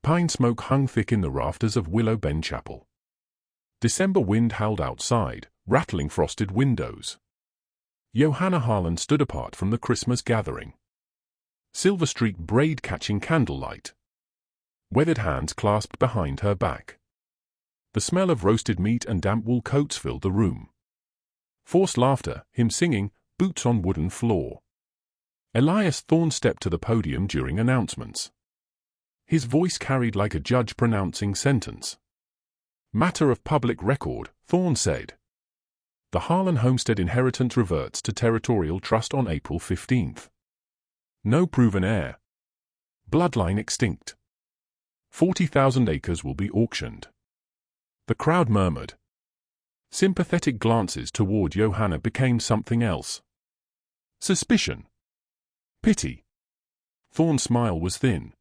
Pine smoke hung thick in the rafters of Willow Bend Chapel. December wind howled outside, rattling frosted windows. Johanna Harlan stood apart from the Christmas gathering. Silver-streaked braid catching candlelight. Weathered hands clasped behind her back. The smell of roasted meat and damp wool coats filled the room. Forced laughter, him singing, boots on wooden floor. Elias Thorne stepped to the podium during announcements. His voice carried like a judge pronouncing sentence. Matter of public record, Thorne said. The Harlan homestead inheritance reverts to Territorial Trust on April 15th. No proven heir. Bloodline extinct. 40,000 acres will be auctioned. The crowd murmured. Sympathetic glances toward Johanna became something else. Suspicion. Pity. Thorne's smile was thin.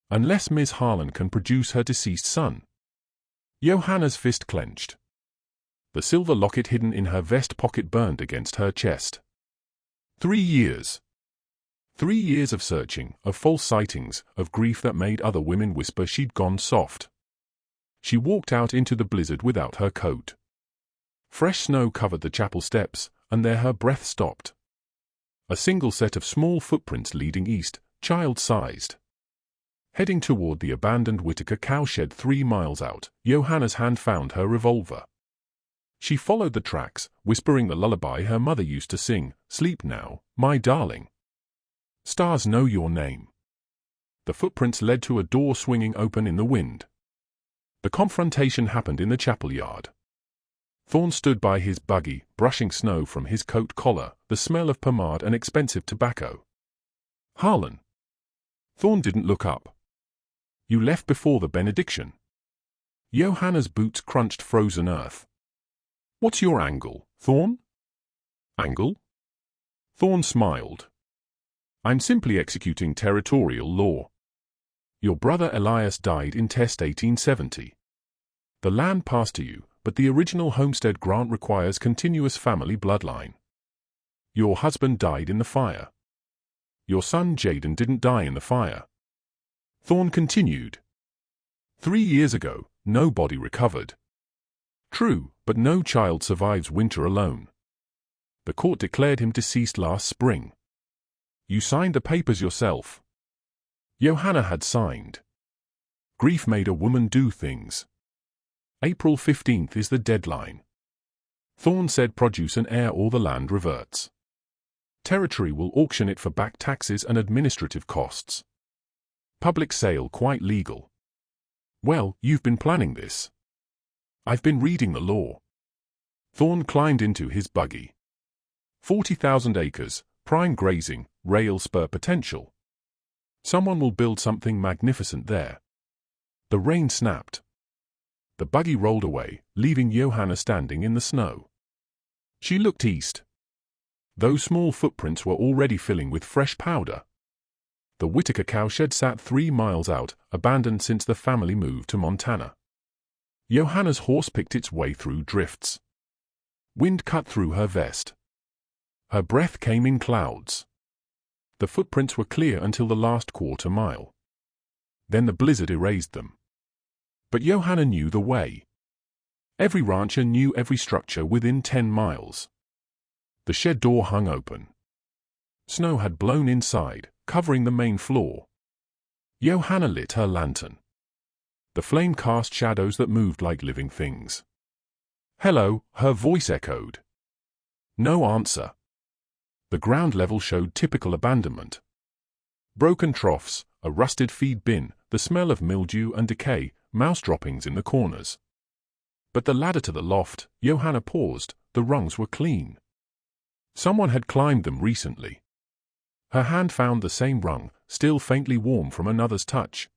Unless Ms. Harlan can produce her deceased son. Johanna's fist clenched. The silver locket hidden in her vest pocket burned against her chest. 3 years. 3 years of searching, of false sightings, of grief that made other women whisper she'd gone soft. She walked out into the blizzard without her coat. Fresh snow covered the chapel steps, and there her breath stopped. A single set of small footprints leading east, child-sized. Heading toward the abandoned Whitaker cowshed 3 miles out, Johanna's hand found her revolver. She followed the tracks, whispering the lullaby her mother used to sing, "Sleep now, my darling. Stars know your name." The footprints led to a door swinging open in the wind. The confrontation happened in the chapel yard. Thorne stood by his buggy, brushing snow from his coat collar, the smell of pomade and expensive tobacco. Harlan. Thorne didn't look up. You left before the benediction. Johanna's boots crunched frozen earth. What's your angle, Thorne? Angle? Thorne smiled. I'm simply executing territorial law. Your brother Elias died in Test 1870. The land passed to you, but the original homestead grant requires continuous family bloodline. Your husband died in the fire. Your son Jaden didn't die in the fire. Thorne continued. 3 years ago, no body recovered. True, but no child survives winter alone. The court declared him deceased last spring. You signed the papers yourself. Johanna had signed. Grief made a woman do things. April 15th is the deadline. Thorne said produce an heir or the land reverts. Territory will auction it for back taxes and administrative costs. Public sale quite legal. Well, you've been planning this. I've been reading the law. Thorne climbed into his buggy. 40,000 acres, prime grazing, rail spur potential. Someone will build something magnificent there. The rain snapped. The buggy rolled away, leaving Johanna standing in the snow. She looked east. Those small footprints were already filling with fresh powder. The Whitaker cowshed sat 3 miles out, abandoned since the family moved to Montana. Johanna's horse picked its way through drifts. Wind cut through her vest. Her breath came in clouds. The footprints were clear until the last quarter mile. Then the blizzard erased them. But Johanna knew the way. Every rancher knew every structure within 10 miles. The shed door hung open. Snow had blown inside, covering the main floor. Johanna lit her lantern. The flame cast shadows that moved like living things. Hello, her voice echoed. No answer. The ground level showed typical abandonment. Broken troughs, a rusted feed bin, the smell of mildew and decay, mouse droppings in the corners. But the ladder to the loft, Johanna paused, the rungs were clean. Someone had climbed them recently. Her hand found the same rung, still faintly warm from another's touch.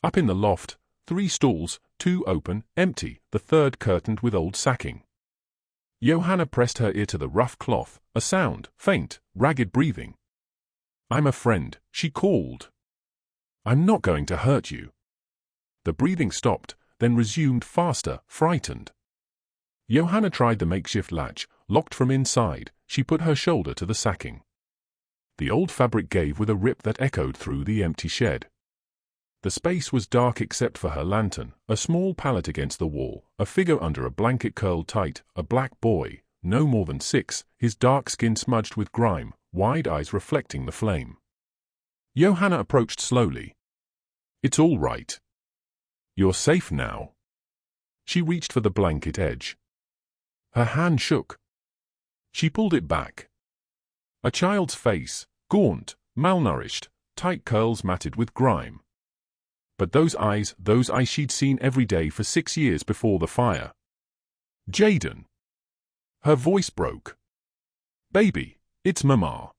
Up in the loft, 3 stalls, 2 open, empty, the third curtained with old sacking. Johanna pressed her ear to the rough cloth, a sound, faint, ragged breathing. I'm a friend, she called. I'm not going to hurt you. The breathing stopped, then resumed faster, frightened. Johanna tried the makeshift latch, locked from inside. She put her shoulder to the sacking. The old fabric gave with a rip that echoed through the empty shed. The space was dark except for her lantern, a small pallet against the wall, a figure under a blanket curled tight, a black boy, no more than 6, his dark skin smudged with grime, wide eyes reflecting the flame. Johanna approached slowly. "It's all right. You're safe now." She reached for the blanket edge. Her hand shook. She pulled it back. A child's face, gaunt, malnourished, tight curls matted with grime. But those eyes she'd seen every day for 6 years before the fire. "Jayden." Her voice broke. "Baby, it's Mama."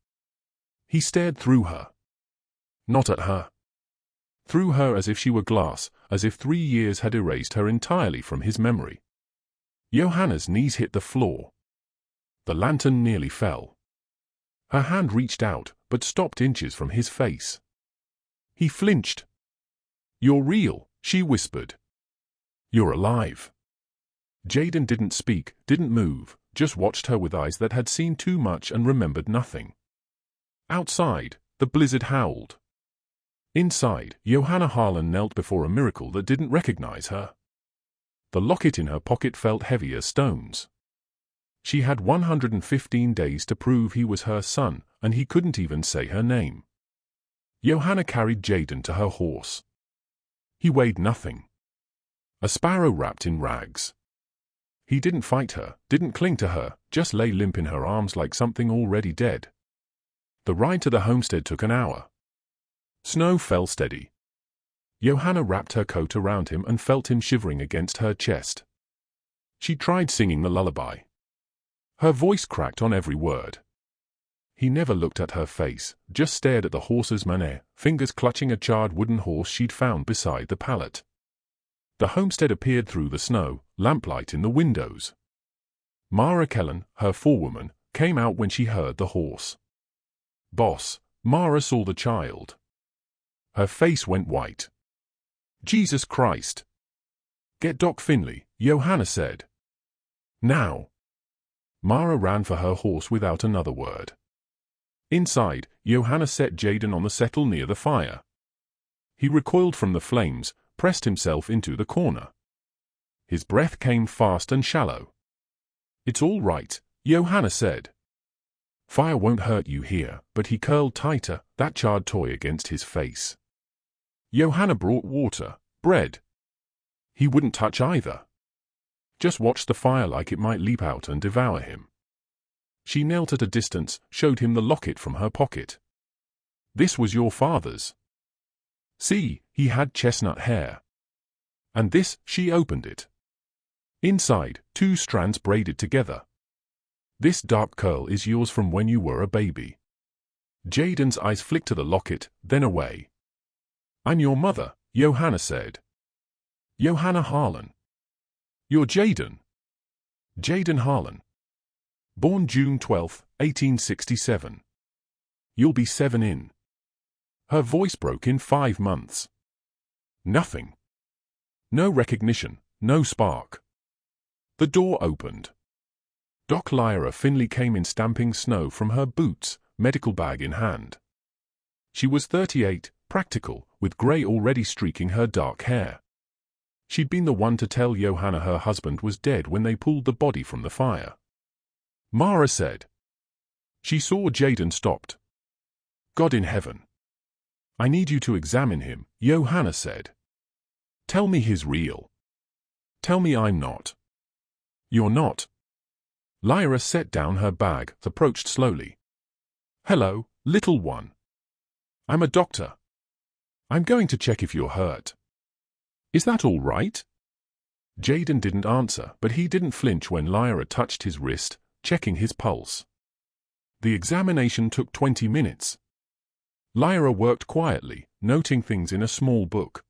He stared through her. Not at her. Through her as if she were glass, as if 3 years had erased her entirely from his memory. Johanna's knees hit the floor. The lantern nearly fell. Her hand reached out, but stopped inches from his face. He flinched. "You're real," she whispered. "You're alive." Jayden didn't speak, didn't move, just watched her with eyes that had seen too much and remembered nothing. Outside, the blizzard howled. Inside, Johanna Harlan knelt before a miracle that didn't recognize her. The locket in her pocket felt heavy as stones. She had 115 days to prove he was her son, and he couldn't even say her name. Johanna carried Jayden to her horse. He weighed nothing. A sparrow wrapped in rags. He didn't fight her, didn't cling to her, just lay limp in her arms like something already dead. The ride to the homestead took an hour. Snow fell steady. Johanna wrapped her coat around him and felt him shivering against her chest. She tried singing the lullaby. Her voice cracked on every word. He never looked at her face, just stared at the horse's mane, fingers clutching a charred wooden horse she'd found beside the pallet. The homestead appeared through the snow, lamplight in the windows. Mara Kellen, her forewoman, came out when she heard the horse. "Boss," Mara saw the child. Her face went white. "Jesus Christ." "Get Doc Finley," Johanna said. "Now." Mara ran for her horse without another word. Inside, Johanna set Jayden on the settle near the fire. He recoiled from the flames, pressed himself into the corner. His breath came fast and shallow. "It's all right," Johanna said. "Fire won't hurt you here," but he curled tighter, that charred toy against his face. Johanna brought water, bread. He wouldn't touch either. Just watched the fire like it might leap out and devour him. She knelt at a distance, showed him the locket from her pocket. "This was your father's. See, he had chestnut hair. And this," she opened it. Inside, 2 strands braided together. "This dark curl is yours from when you were a baby." Jayden's eyes flicked to the locket, then away. "I'm your mother," Johanna said. "Johanna Harlan." "You're Jayden." "Jayden Harlan. Born June 12, 1867. You'll be 7 in." Her voice broke in 5 months. Nothing. No recognition, no spark. The door opened. Doc Lyra Finley came in, stamping snow from her boots, medical bag in hand. She was 38, practical, with grey already streaking her dark hair. She'd been the one to tell Johanna her husband was dead when they pulled the body from the fire. Mara said. She saw Jayden stopped. "God in heaven. I need you to examine him," Johanna said. "Tell me he's real. Tell me I'm not." "You're not." Lyra set down her bag, approached slowly. "Hello, little one. I'm a doctor. I'm going to check if you're hurt. Is that all right?" Jayden didn't answer, but he didn't flinch when Lyra touched his wrist, checking his pulse. The examination took 20 minutes. Lyra worked quietly, noting things in a small book.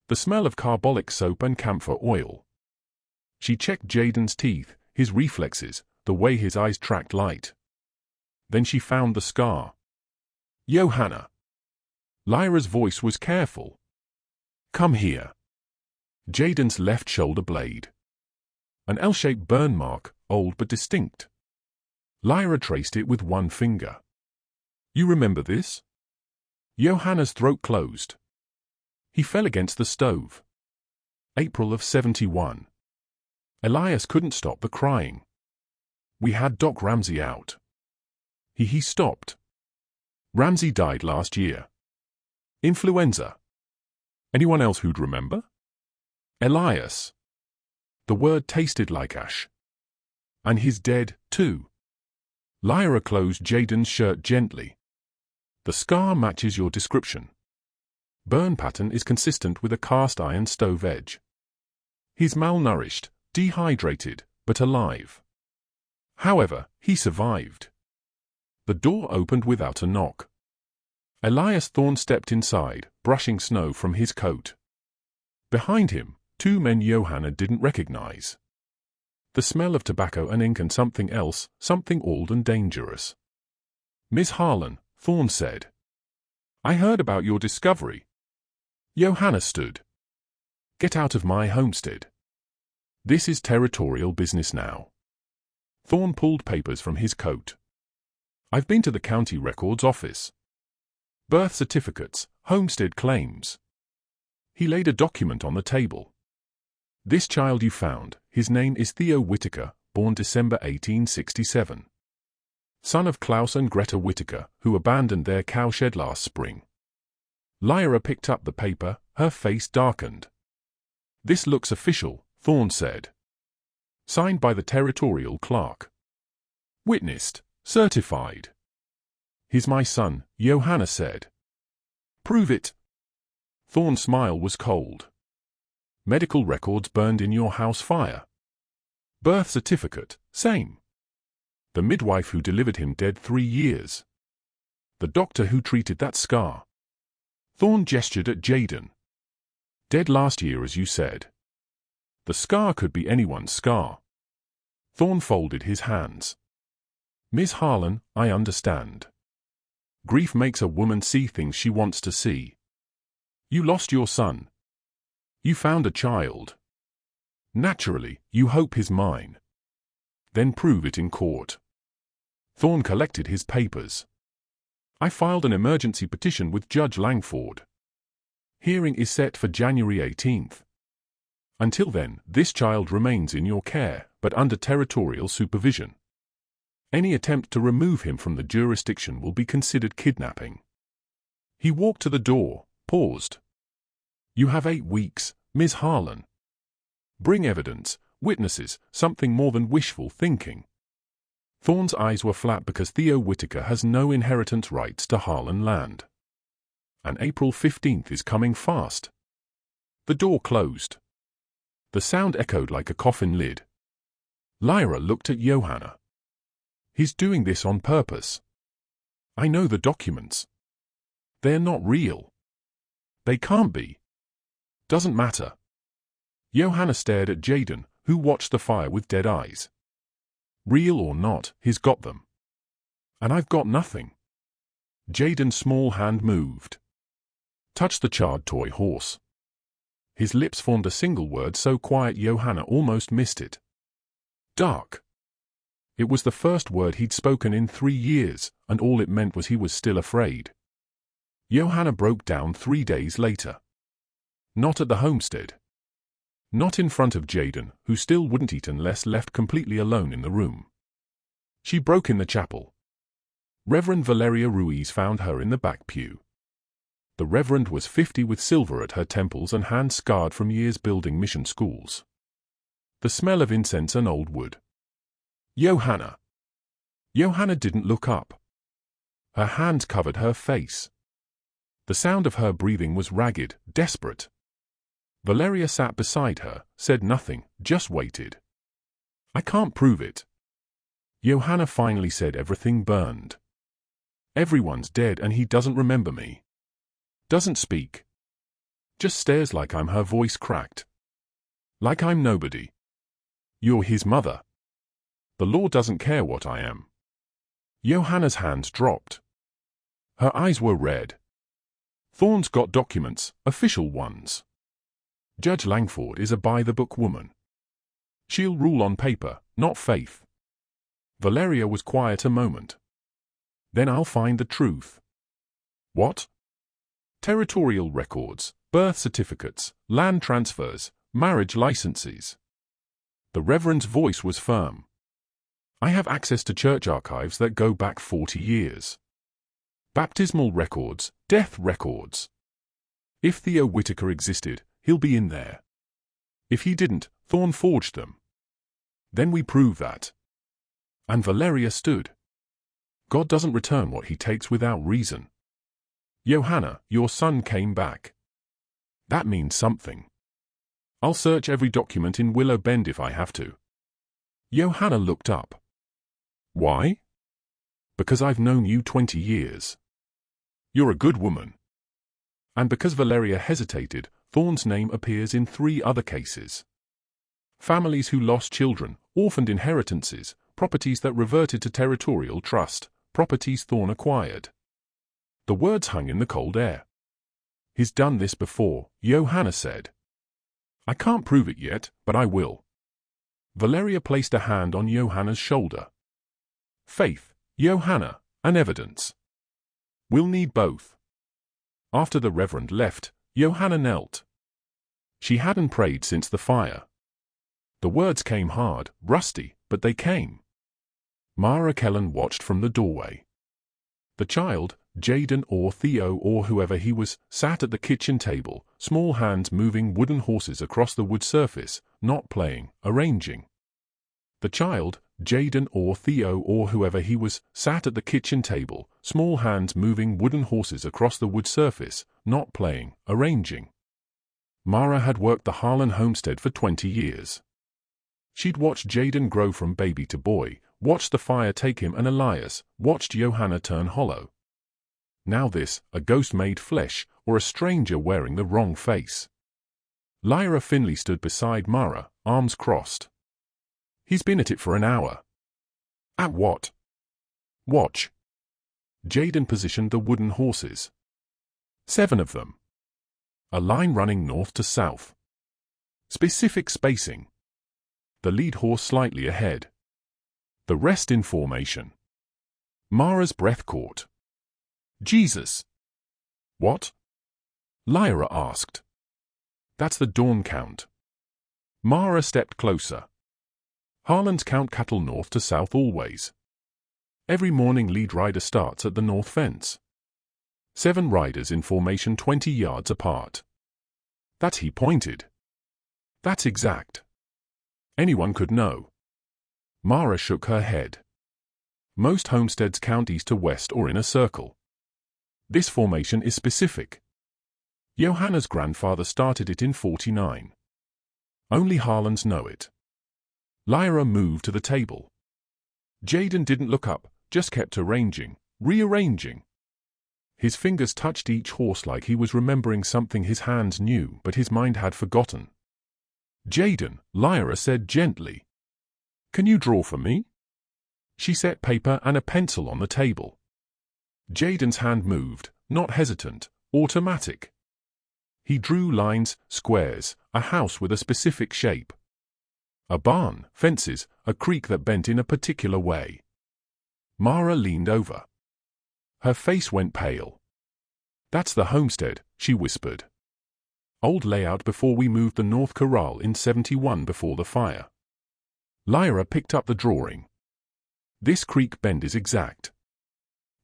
The smell of carbolic soap and camphor oil. She checked Jayden's teeth, his reflexes, the way his eyes tracked light. Then she found the scar. "Johanna." Lyra's voice was careful. "Come here." Jayden's left shoulder blade. An L-shaped burn mark, old but distinct. Lyra traced it with one finger. "You remember this?" Johanna's throat closed. He fell against the stove. April of 71. Elias couldn't stop the crying. We had Doc Ramsey out. He stopped. Ramsey died last year. Influenza. Anyone else who'd remember? Elias. The word tasted like ash. And he's dead, too. Lyra closed Jaden's shirt gently. The scar matches your description. Burn pattern is consistent with a cast iron stove edge. He's malnourished, dehydrated, but alive. However, he survived. The door opened without a knock. Elias Thorne stepped inside, brushing snow from his coat. Behind him, two men Johanna didn't recognize. The smell of tobacco and ink and something else, something old and dangerous. Miss Harlan, Thorne said. I heard about your discovery. Johanna stood. Get out of my homestead. This is territorial business now. Thorne pulled papers from his coat. I've been to the county records office. Birth certificates, homestead claims. He laid a document on the table. This child you found, his name is Theo Whitaker, born December 1867. Son of Klaus and Greta Whitaker, who abandoned their cowshed last spring. Lyra picked up the paper, her face darkened. This looks official, Thorne said. Signed by the territorial clerk. Witnessed, certified. He's my son, Johanna said. Prove it. Thorne's smile was cold. Medical records burned in your house fire. Birth certificate, same. The midwife who delivered him dead 3 years. The doctor who treated that scar. Thorne gestured at Jaden. Dead last year, as you said. The scar could be anyone's scar. Thorne folded his hands. Miss Harlan, I understand. Grief makes a woman see things she wants to see. You lost your son. You found a child. Naturally, you hope he's mine. Then prove it in court. Thorne collected his papers. I filed an emergency petition with Judge Langford. Hearing is set for January 18th. Until then, this child remains in your care, but under territorial supervision. Any attempt to remove him from the jurisdiction will be considered kidnapping. He walked to the door, paused. You have 8 weeks, Ms. Harlan. Bring evidence, witnesses, something more than wishful thinking. Thorne's eyes were flat because Theo Whitaker has no inheritance rights to Harlan land. And April 15th is coming fast. The door closed. The sound echoed like a coffin lid. Lyra looked at Johanna. He's doing this on purpose. I know the documents. They're not real. They can't be. Doesn't matter. Johanna stared at Jaden, who watched the fire with dead eyes. Real or not, he's got them. And I've got nothing. Jaden's small hand moved. Touched the charred toy horse. His lips formed a single word so quiet Johanna almost missed it. Dark. It was the first word he'd spoken in 3 years, and all it meant was he was still afraid. Johanna broke down 3 days later. Not at the homestead. Not in front of Jaden, who still wouldn't eat unless left completely alone in the room. She broke in the chapel. Reverend Valeria Ruiz found her in the back pew. The Reverend was 50 with silver at her temples and hands scarred from years building mission schools. The smell of incense and old wood. Johanna. Johanna didn't look up. Her hands covered her face. The sound of her breathing was ragged, desperate. Valeria sat beside her, said nothing, just waited. I can't prove it. Johanna finally said everything burned. Everyone's dead and he doesn't remember me. Doesn't speak. Just stares like I'm her voice cracked. Like I'm nobody. You're his mother. The law doesn't care what I am. Johanna's hands dropped. Her eyes were red. Thorne's got documents, official ones. Judge Langford is a by-the-book woman. She'll rule on paper, not faith. Valeria was quiet a moment. Then I'll find the truth. What? Territorial records, birth certificates, land transfers, marriage licenses. The Reverend's voice was firm. I have access to church archives that go back 40 years. Baptismal records, death records. If Theo Whitaker existed, he'll be in there. If he didn't, Thorne forged them. Then we prove that. And Valeria stood. God doesn't return what he takes without reason. Johanna, your son came back. That means something. I'll search every document in Willow Bend if I have to. Johanna looked up. Why? Because I've known you 20 years. You're a good woman. And because Valeria hesitated, Thorne's name appears in 3 other cases. Families who lost children, orphaned inheritances, properties that reverted to territorial trust, properties Thorne acquired. The words hung in the cold air. He's done this before, Johanna said. I can't prove it yet, but I will. Valeria placed a hand on Johanna's shoulder. Faith, Johanna, and evidence. We'll need both. After the Reverend left, Johanna knelt. She hadn't prayed since the fire. The words came hard, rusty, but they came. Mara Kellen watched from the doorway. The child, Jaden or Theo or whoever he was, sat at the kitchen table, small hands moving wooden horses across the wood surface, not playing, arranging. The child, Jaden or Theo or whoever he was, sat at the kitchen table, small hands moving wooden horses across the wood surface, not playing, arranging. Mara had worked the Harlan homestead for 20 years. She'd watched Jaden grow from baby to boy, watched the fire take him and Elias, watched Johanna turn hollow. Now this, a ghost made flesh, or a stranger wearing the wrong face. Lyra Finley stood beside Mara, arms crossed. He's been at it for an hour. At what? Watch. Jaden positioned the wooden horses. 7 of them. A line running north to south. Specific spacing. The lead horse slightly ahead. The rest in formation. Mara's breath caught. Jesus! What? Lyra asked. That's the dawn count. Mara stepped closer. Harlan's count cattle north to south always. Every morning lead rider starts at the north fence. 7 riders in formation 20 yards apart. That he pointed. That's exact. Anyone could know. Mara shook her head. Most homesteads count east to west or in a circle. This formation is specific. Johanna's grandfather started it in 49. Only Harlans know it. Lyra moved to the table. Jaden didn't look up, just kept arranging, rearranging. His fingers touched each horse like he was remembering something his hands knew but his mind had forgotten. Jaden, Lyra said gently. Can you draw for me? She set paper and a pencil on the table. Jaden's hand moved, not hesitant, automatic. He drew lines, squares, a house with a specific shape. A barn, fences, a creek that bent in a particular way. Mara leaned over. Her face went pale. That's the homestead, she whispered. Old layout before we moved the North Corral in 71 before the fire. Lyra picked up the drawing. This creek bend is exact.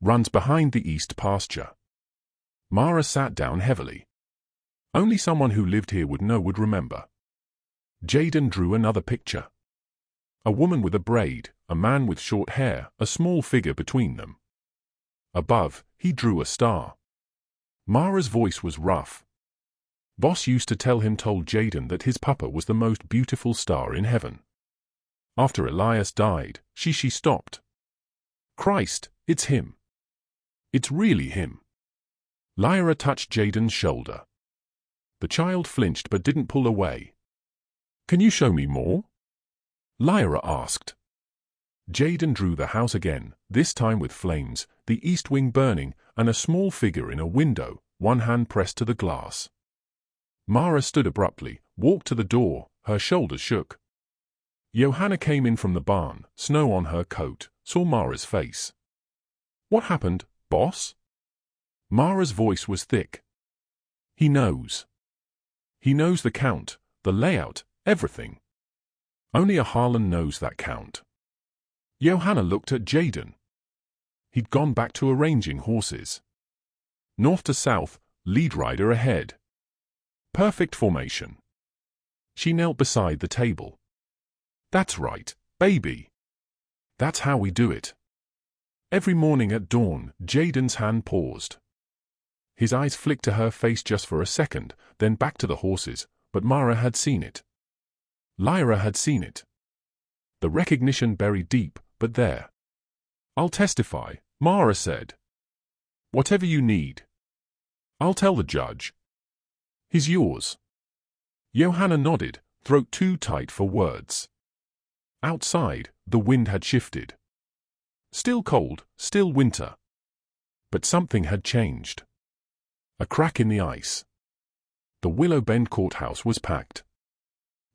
Runs behind the east pasture. Mara sat down heavily. Only someone who lived here would remember. Jaden drew another picture. A woman with a braid, a man with short hair, a small figure between them. Above, he drew a star. Mara's voice was rough. Boss used to told Jaden that his papa was the most beautiful star in heaven. After Elias died, she stopped. Christ, it's him. It's really him. Lyra touched Jaden's shoulder. The child flinched but didn't pull away. Can you show me more? Lyra asked. Jaden drew the house again, this time with flames, the east wing burning, and a small figure in a window, one hand pressed to the glass. Mara stood abruptly, walked to the door, her shoulders shook. Johanna came in from the barn, snow on her coat, saw Mara's face. What happened, boss? Mara's voice was thick. He knows. He knows the count, the layout, everything. Only a Harlan knows that count. Johanna looked at Jayden. He'd gone back to arranging horses. North to south, lead rider ahead. Perfect formation. She knelt beside the table. That's right, baby. That's how we do it. Every morning at dawn, Jayden's hand paused. His eyes flicked to her face just for a second, then back to the horses, but Mara had seen it. Lyra had seen it. The recognition buried deep, but there. I'll testify, Mara said. Whatever you need. I'll tell the judge. He's yours. Johanna nodded, throat too tight for words. Outside, the wind had shifted. Still cold, still winter. But something had changed. A crack in the ice. The Willow Bend courthouse was packed.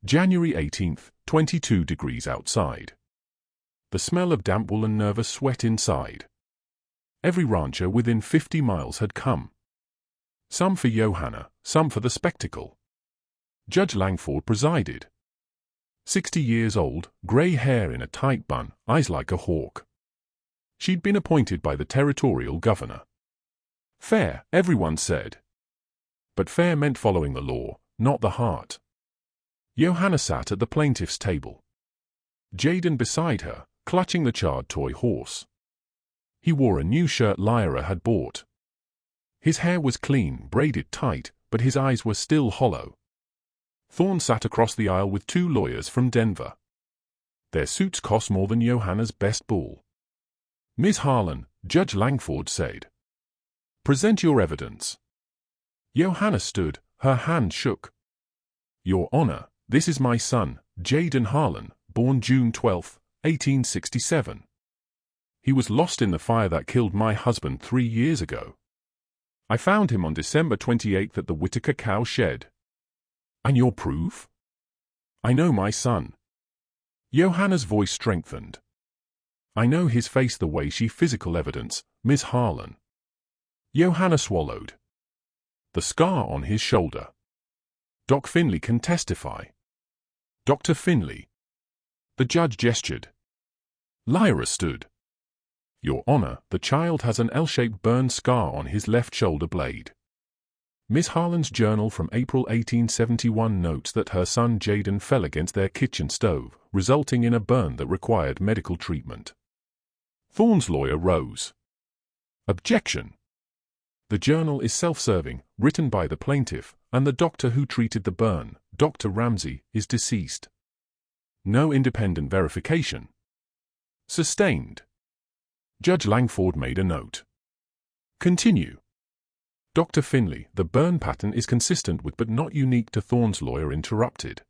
January 18th, 22 degrees outside. The smell of damp wool and nervous sweat inside. Every rancher within 50 miles had come. Some for Johanna, some for the spectacle. Judge Langford presided. 60 years old, grey hair in a tight bun, eyes like a hawk. She'd been appointed by the territorial governor. Fair, everyone said. But fair meant following the law, not the heart. Johanna sat at the plaintiff's table. Jayden beside her, clutching the charred toy horse. He wore a new shirt Lyra had bought. His hair was clean, braided tight, but his eyes were still hollow. Thorne sat across the aisle with 2 lawyers from Denver. Their suits cost more than Johanna's best bull. Ms. Harlan, Judge Langford said. Present your evidence. Johanna stood, her hand shook. Your Honor, this is my son, Jayden Harlan, born June 12, 1867. He was lost in the fire that killed my husband 3 years ago. I found him on December 28th at the Whitaker cow shed. And your proof? I know my son. Johanna's voice strengthened. I know his face the way she physical evidence, Ms. Harlan. Johanna swallowed. The scar on his shoulder. Doc Finley can testify. Dr. Finley. The judge gestured. Lyra stood. Your Honor, the child has an L-shaped burn scar on his left shoulder blade. Miss Harlan's journal from April 1871 notes that her son Jayden fell against their kitchen stove, resulting in a burn that required medical treatment. Thorne's lawyer rose. Objection. The journal is self-serving, written by the plaintiff, and the doctor who treated the burn, Dr. Ramsey, is deceased. No independent verification. Sustained. Judge Langford made a note. Continue. Dr. Finley, the burn pattern is consistent with but not unique to Thorne's lawyer interrupted.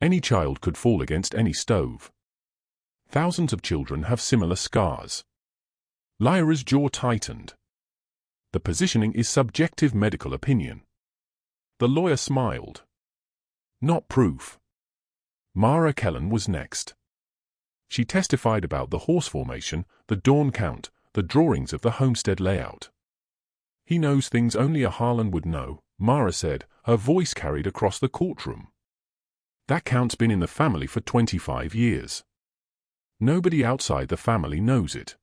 Any child could fall against any stove. Thousands of children have similar scars. Lyra's jaw tightened. The positioning is subjective medical opinion. The lawyer smiled. Not proof. Mara Kellen was next. She testified about the horse formation, the dawn count, the drawings of the homestead layout. He knows things only a Harlan would know, Mara said, her voice carried across the courtroom. That count's been in the family for 25 years. Nobody outside the family knows it.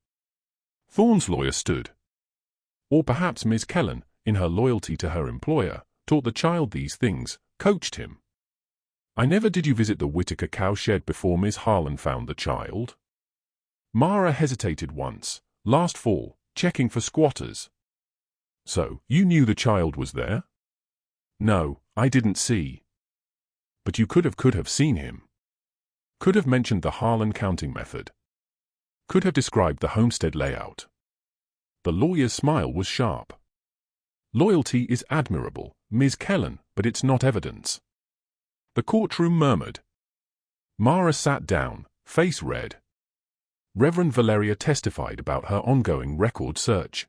Thorne's lawyer stood. Or perhaps Ms. Kellen, in her loyalty to her employer, taught the child these things, coached him. I never did you visit the Whitaker cow shed before Ms. Harlan found the child? Mara hesitated once, last fall, checking for squatters. So, you knew the child was there? No, I didn't see. But you could have seen him. Could have mentioned the Harlan counting method. Could have described the homestead layout. The lawyer's smile was sharp. Loyalty is admirable, Ms. Kellen, but it's not evidence. The courtroom murmured. Mara sat down, face red. Reverend Valeria testified about her ongoing record search.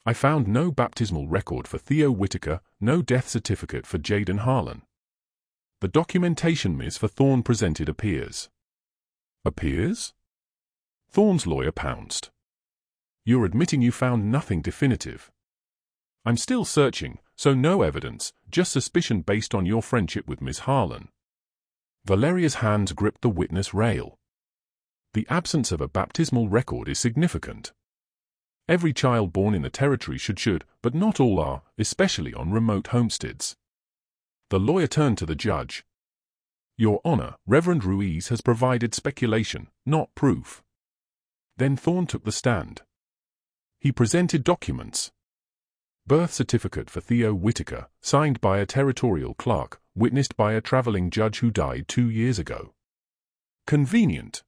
I found no baptismal record for Theo Whitaker, no death certificate for Jayden Harlan. The documentation Ms. for Thorne presented appears. Appears? Thorne's lawyer pounced. You're admitting you found nothing definitive. I'm still searching, so no evidence, just suspicion based on your friendship with Miss Harlan. Valeria's hands gripped the witness rail. The absence of a baptismal record is significant. Every child born in the territory should, but not all are, especially on remote homesteads. The lawyer turned to the judge. Your Honor, Reverend Ruiz has provided speculation, not proof. Then Thorne took the stand. He presented documents. Birth certificate for Theo Whitaker, signed by a territorial clerk, witnessed by a traveling judge who died 2 years ago. Convenient.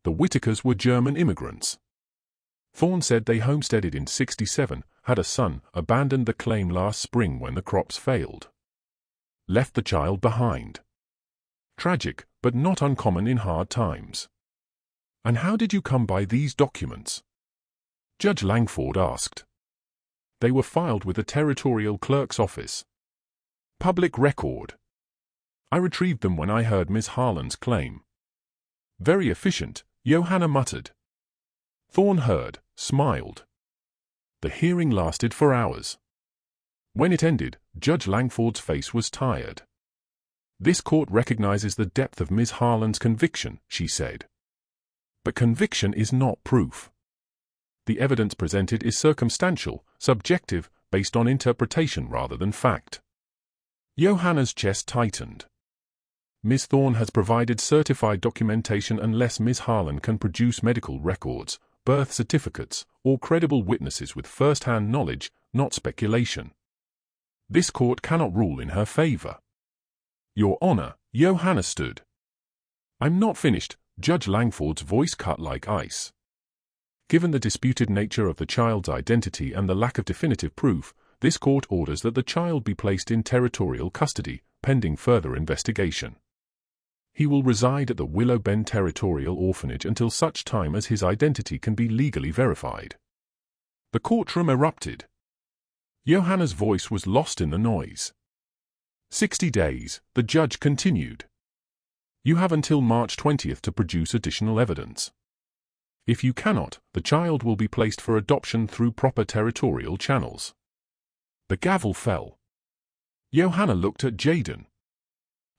The Whitakers were German immigrants. Thorne said they homesteaded in '67, had a son, abandoned the claim last spring when the crops failed. Left the child behind. Tragic, but not uncommon in hard times. And how did you come by these documents? Judge Langford asked. They were filed with the territorial clerk's office. Public record. I retrieved them when I heard Miss Harlan's claim. Very efficient, Johanna muttered. Thorne heard, smiled. The hearing lasted for hours. When it ended, Judge Langford's face was tired. This court recognizes the depth of Miss Harlan's conviction, she said. But conviction is not proof. The evidence presented is circumstantial, subjective, based on interpretation rather than fact. Johanna's chest tightened. Miss Thorne has provided certified documentation unless Miss Harlan can produce medical records, birth certificates, or credible witnesses with first-hand knowledge, not speculation. This court cannot rule in her favor. Your Honor, Johanna stood. I'm not finished, Judge Langford's voice cut like ice. Given the disputed nature of the child's identity and the lack of definitive proof, this court orders that the child be placed in territorial custody, pending further investigation. He will reside at the Willow Bend Territorial Orphanage until such time as his identity can be legally verified. The courtroom erupted. Johanna's voice was lost in the noise. 60 days, the judge continued. You have until March 20th to produce additional evidence. If you cannot, the child will be placed for adoption through proper territorial channels. The gavel fell. Johanna looked at Jaden.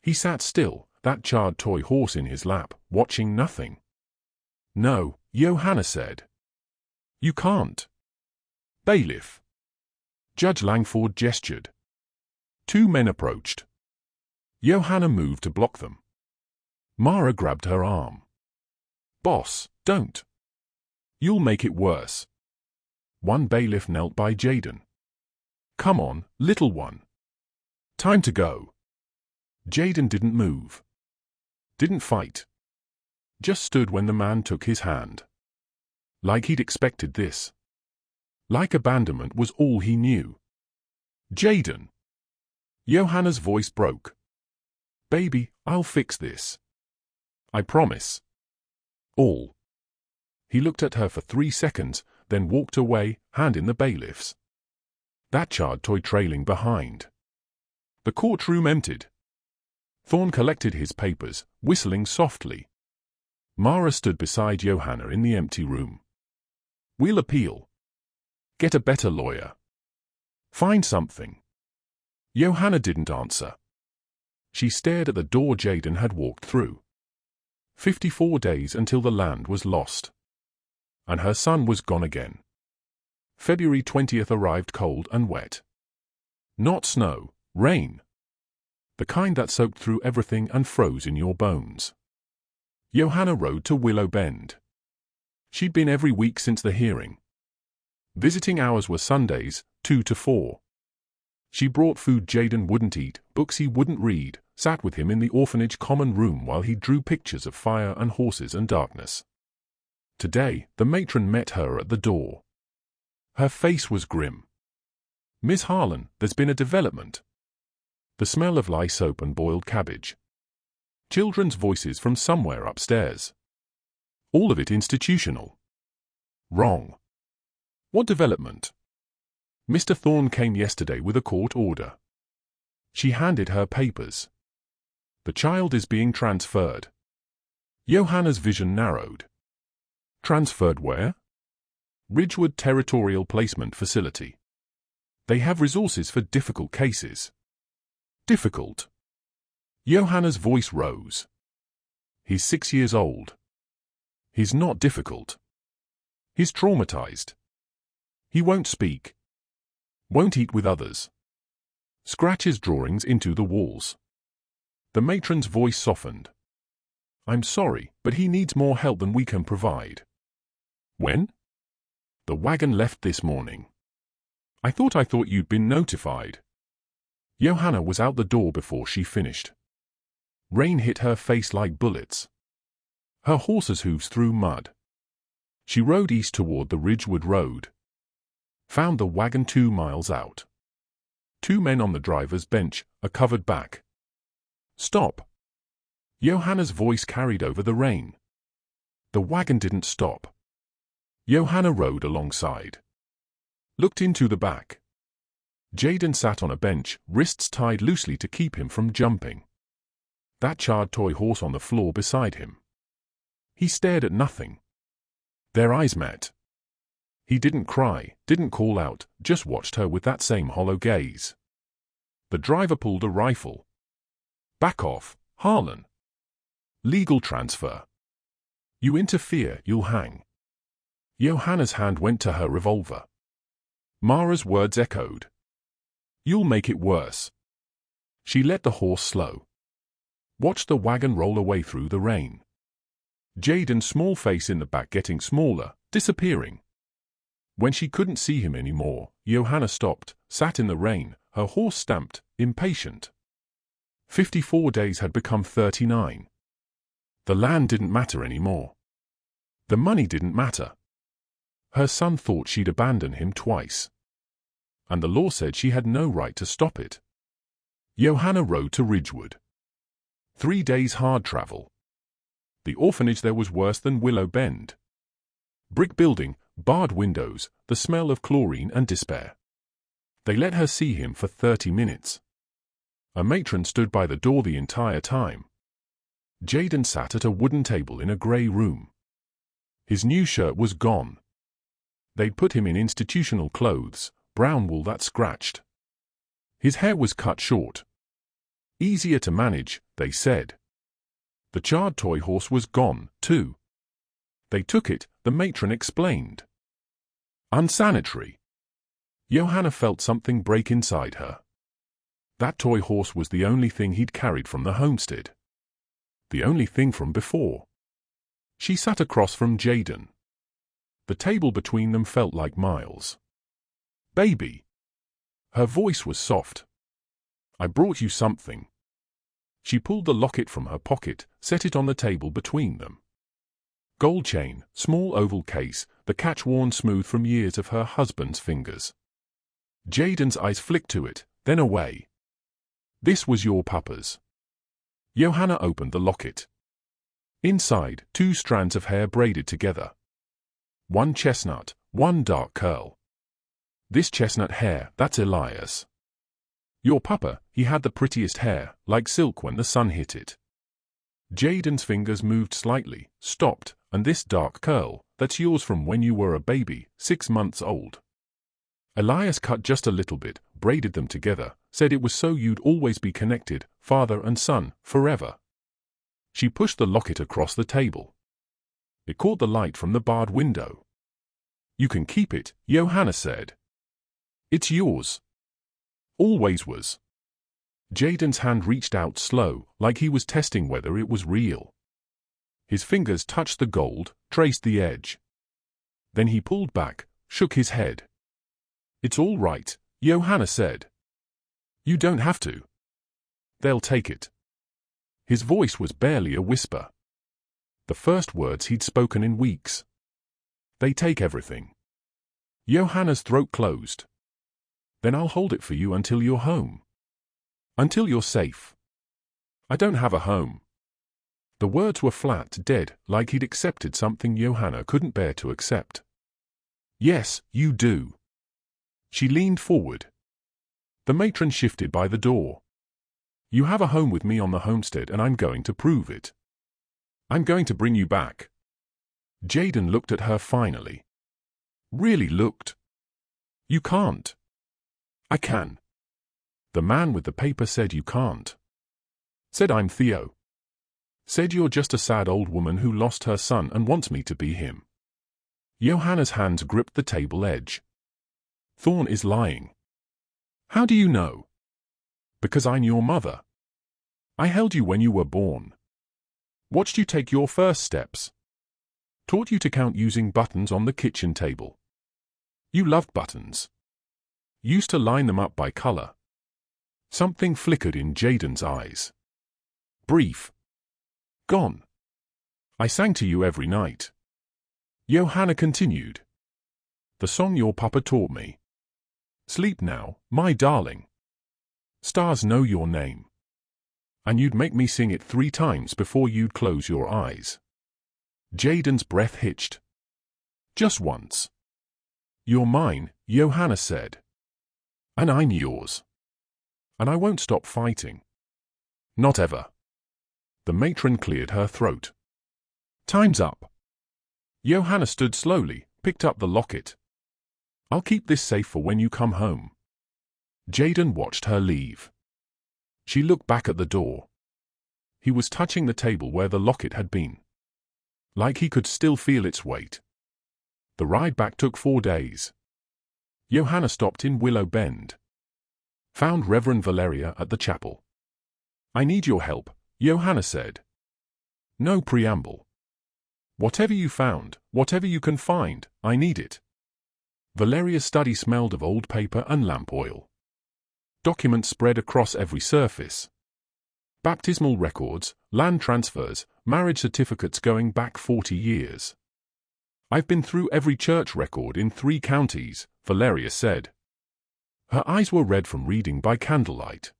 He sat still, that charred toy horse in his lap, watching nothing. No, Johanna said. You can't. Bailiff. Judge Langford gestured. 2 men approached. Johanna moved to block them. Mara grabbed her arm. Boss, don't. You'll make it worse. One bailiff knelt by Jaden. Come on, little one. Time to go. Jaden didn't move. Didn't fight. Just stood when the man took his hand. Like he'd expected this. Like abandonment was all he knew. Jaden. Johanna's voice broke. Baby, I'll fix this. I promise. All. He looked at her for 3 seconds, then walked away, hand in the bailiff's. That charred toy trailing behind. The courtroom emptied. Thorne collected his papers, whistling softly. Mara stood beside Johanna in the empty room. We'll appeal. Get a better lawyer. Find something. Johanna didn't answer. She stared at the door Jaden had walked through. 54 days until the land was lost. And her son was gone again. February 20th arrived cold and wet. Not snow, rain. The kind that soaked through everything and froze in your bones. Johanna rode to Willow Bend. She'd been every week since the hearing. Visiting hours were Sundays, 2 to 4. She brought food Jaden wouldn't eat, books he wouldn't read, sat with him in the orphanage common room while he drew pictures of fire and horses and darkness. Today, the matron met her at the door. Her face was grim. Miss Harlan, there's been a development. The smell of lye soap and boiled cabbage. Children's voices from somewhere upstairs. All of it institutional. Wrong. What development? Mr. Thorne came yesterday with a court order. She handed her papers. The child is being transferred. Johanna's vision narrowed. Transferred where? Ridgewood Territorial Placement Facility. They have resources for difficult cases. Difficult. Johanna's voice rose. He's 6 years old. He's not difficult. He's traumatized. He won't speak. Won't eat with others. Scratches drawings into the walls. The matron's voice softened. I'm sorry, but he needs more help than we can provide. When? The wagon left this morning. I thought you'd been notified. Johanna was out the door before she finished. Rain hit her face like bullets. Her horse's hooves through mud. She rode east toward the Ridgewood Road. Found the wagon 2 miles out. 2 men on the driver's bench, a covered back. Stop. Johanna's voice carried over the rain. The wagon didn't stop. Johanna rode alongside. Looked into the back. Jaden sat on a bench, wrists tied loosely to keep him from jumping. That charred toy horse on the floor beside him. He stared at nothing. Their eyes met. He didn't cry, didn't call out, just watched her with that same hollow gaze. The driver pulled a rifle. Back off, Harlan. Legal transfer. You interfere, you'll hang. Johanna's hand went to her revolver. Mara's words echoed. You'll make it worse. She let the horse slow. Watched the wagon roll away through the rain. Jaden's small face in the back getting smaller, disappearing. When she couldn't see him anymore, Johanna stopped, sat in the rain, her horse stamped, impatient. 54 days had become 39. The land didn't matter anymore. The money didn't matter. Her son thought she'd abandoned him twice. And the law said she had no right to stop it. Johanna rode to Ridgewood. 3 days hard travel. The orphanage there was worse than Willow Bend. Brick building, barred windows, the smell of chlorine and despair. They let her see him for 30 minutes. A matron stood by the door the entire time. Jaden sat at a wooden table in a grey room. His new shirt was gone. They'd put him in institutional clothes, brown wool that scratched. His hair was cut short. Easier to manage, they said. The charred toy horse was gone, too. They took it, the matron explained. Unsanitary. Johanna felt something break inside her. That toy horse was the only thing he'd carried from the homestead. The only thing from before. She sat across from Jaden. The table between them felt like miles. Baby. Her voice was soft. I brought you something. She pulled the locket from her pocket, set it on the table between them. Gold chain, small oval case, the catch worn smooth from years of her husband's fingers. Jaden's eyes flicked to it, then away. This was your papa's. Johanna opened the locket. Inside, 2 strands of hair braided together. One chestnut, one dark curl. This chestnut hair, that's Elias. Your papa, he had the prettiest hair, like silk when the sun hit it. Jaden's fingers moved slightly, stopped, and this dark curl, that's yours from when you were a baby, 6 months old. Elias cut just a little bit, braided them together, said it was so you'd always be connected, father and son, forever. She pushed the locket across the table. It caught the light from the barred window. You can keep it, Johanna said. It's yours. Always was. Jaden's hand reached out slow, like he was testing whether it was real. His fingers touched the gold, traced the edge. Then he pulled back, shook his head. It's all right, Johanna said. You don't have to. They'll take it. His voice was barely a whisper. The first words he'd spoken in weeks. They take everything. Johanna's throat closed. Then I'll hold it for you until you're home. Until you're safe. I don't have a home. The words were flat, dead, like he'd accepted something Johanna couldn't bear to accept. Yes, you do. She leaned forward. The matron shifted by the door. You have a home with me on the homestead and I'm going to prove it. I'm going to bring you back. Jaden looked at her finally. Really looked. You can't. I can. The man with the paper said you can't. Said I'm Theo. Said you're just a sad old woman who lost her son and wants me to be him. Johanna's hands gripped the table edge. Thorn is lying. How do you know? Because I'm your mother. I held you when you were born. Watched you take your first steps. Taught you to count using buttons on the kitchen table. You loved buttons. Used to line them up by color. Something flickered in Jaden's eyes. Brief. Gone. I sang to you every night. Johanna continued. The song your papa taught me. Sleep now, my darling. Stars know your name. And you'd make me sing it 3 times before you'd close your eyes. Jaden's breath hitched. Just once. You're mine, Johanna said. And I'm yours. And I won't stop fighting. Not ever. The matron cleared her throat. Time's up. Johanna stood slowly, picked up the locket. I'll keep this safe for when you come home. Jaden watched her leave. She looked back at the door. He was touching the table where the locket had been. Like he could still feel its weight. The ride back took 4 days. Johanna stopped in Willow Bend. Found Reverend Valeria at the chapel. I need your help, Johanna said. No preamble. Whatever you found, whatever you can find, I need it. Valeria's study smelled of old paper and lamp oil. Documents spread across every surface. Baptismal records, land transfers, marriage certificates going back 40 years. I've been through every church record in 3 counties, Valeria said. Her eyes were red from reading by candlelight.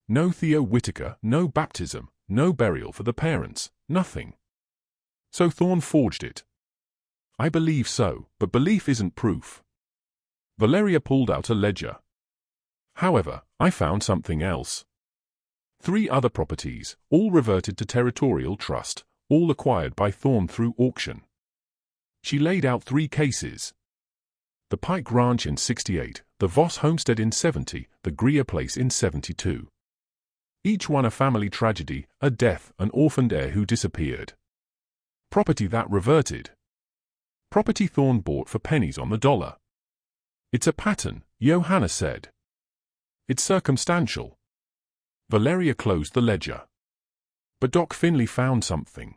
No Theo Whitaker, no baptism, no burial for the parents, nothing. So Thorn forged it. I believe so, but belief isn't proof. Valeria pulled out a ledger. However, I found something else. 3 other properties, all reverted to territorial trust, all acquired by Thorn through auction. She laid out 3 cases. The Pike Ranch in 68, the Voss Homestead in 70, the Greer Place in 72. Each one a family tragedy, a death, an orphaned heir who disappeared. Property that reverted. Property Thorn bought for pennies on the dollar. It's a pattern, Johanna said. It's circumstantial. Valeria closed the ledger. But Doc Finley found something.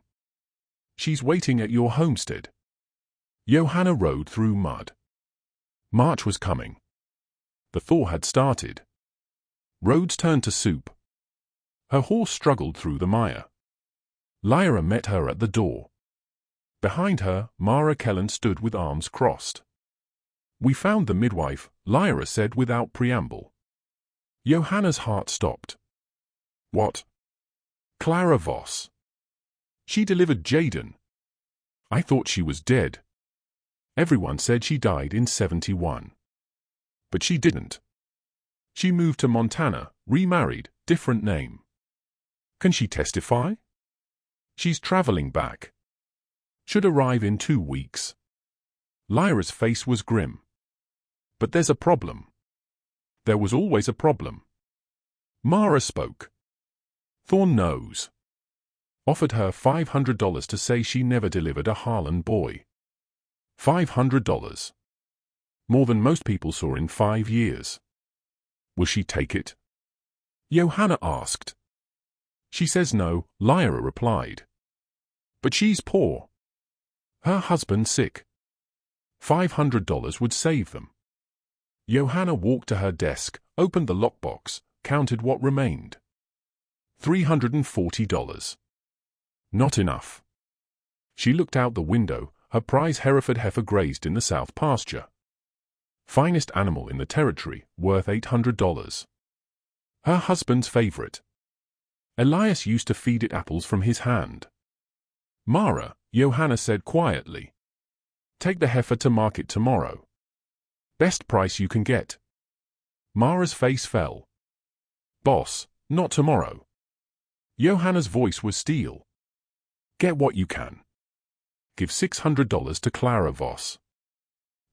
She's waiting at your homestead. Johanna rode through mud. March was coming. The thaw had started. Roads turned to soup. Her horse struggled through the mire. Lyra met her at the door. Behind her, Mara Kellen stood with arms crossed. We found the midwife, Lyra said without preamble. Johanna's heart stopped. What? Clara Voss. She delivered Jaden. I thought she was dead. Everyone said she died in 71. But she didn't. She moved to Montana, remarried, different name. Can she testify? She's traveling back. Should arrive in 2 weeks. Lyra's face was grim. But there's a problem. There was always a problem. Mara spoke. Thorn knows. Offered her $500 to say she never delivered a Harlan boy. $500. More than most people saw in 5 years. Will she take it? Johanna asked. She says no, Lyra replied. But she's poor. Her husband's sick. $500 would save them. Johanna walked to her desk, opened the lockbox, counted what remained. $340. Not enough. She looked out the window, her prize Hereford heifer grazed in the south pasture. Finest animal in the territory, worth $800. Her husband's favorite. Elias used to feed it apples from his hand. Mara, Johanna said quietly. Take the heifer to market tomorrow. Best price you can get. Mara's face fell. Boss, not tomorrow. Johanna's voice was steel. Get what you can. Give $600 to Clara Voss.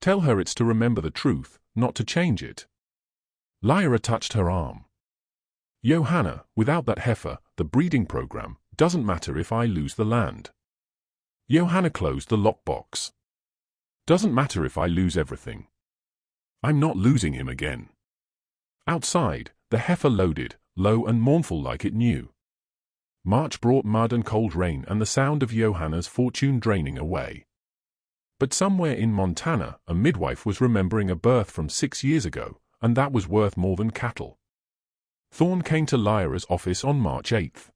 Tell her it's to remember the truth, not to change it. Lyra touched her arm. Johanna, without that heifer, the breeding program, doesn't matter if I lose the land. Johanna closed the lockbox. Doesn't matter if I lose everything. I'm not losing him again. Outside, the heifer loaded, low and mournful like it knew. March brought mud and cold rain and the sound of Johanna's fortune draining away. But somewhere in Montana, a midwife was remembering a birth from 6 years ago, and that was worth more than cattle. Thorne came to Lyra's office on March 8th.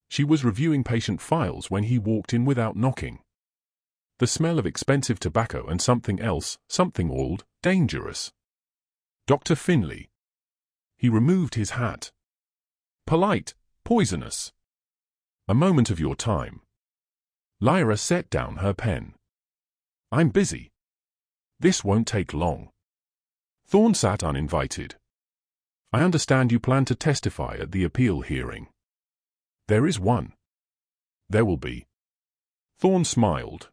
She was reviewing patient files when he walked in without knocking. The smell of expensive tobacco and something else, something old, dangerous. Dr. Finley. He removed his hat. Polite, poisonous. A moment of your time. Lyra set down her pen. I'm busy. This won't take long. Thorne sat uninvited. I understand you plan to testify at the appeal hearing. There is one. There will be. Thorne smiled.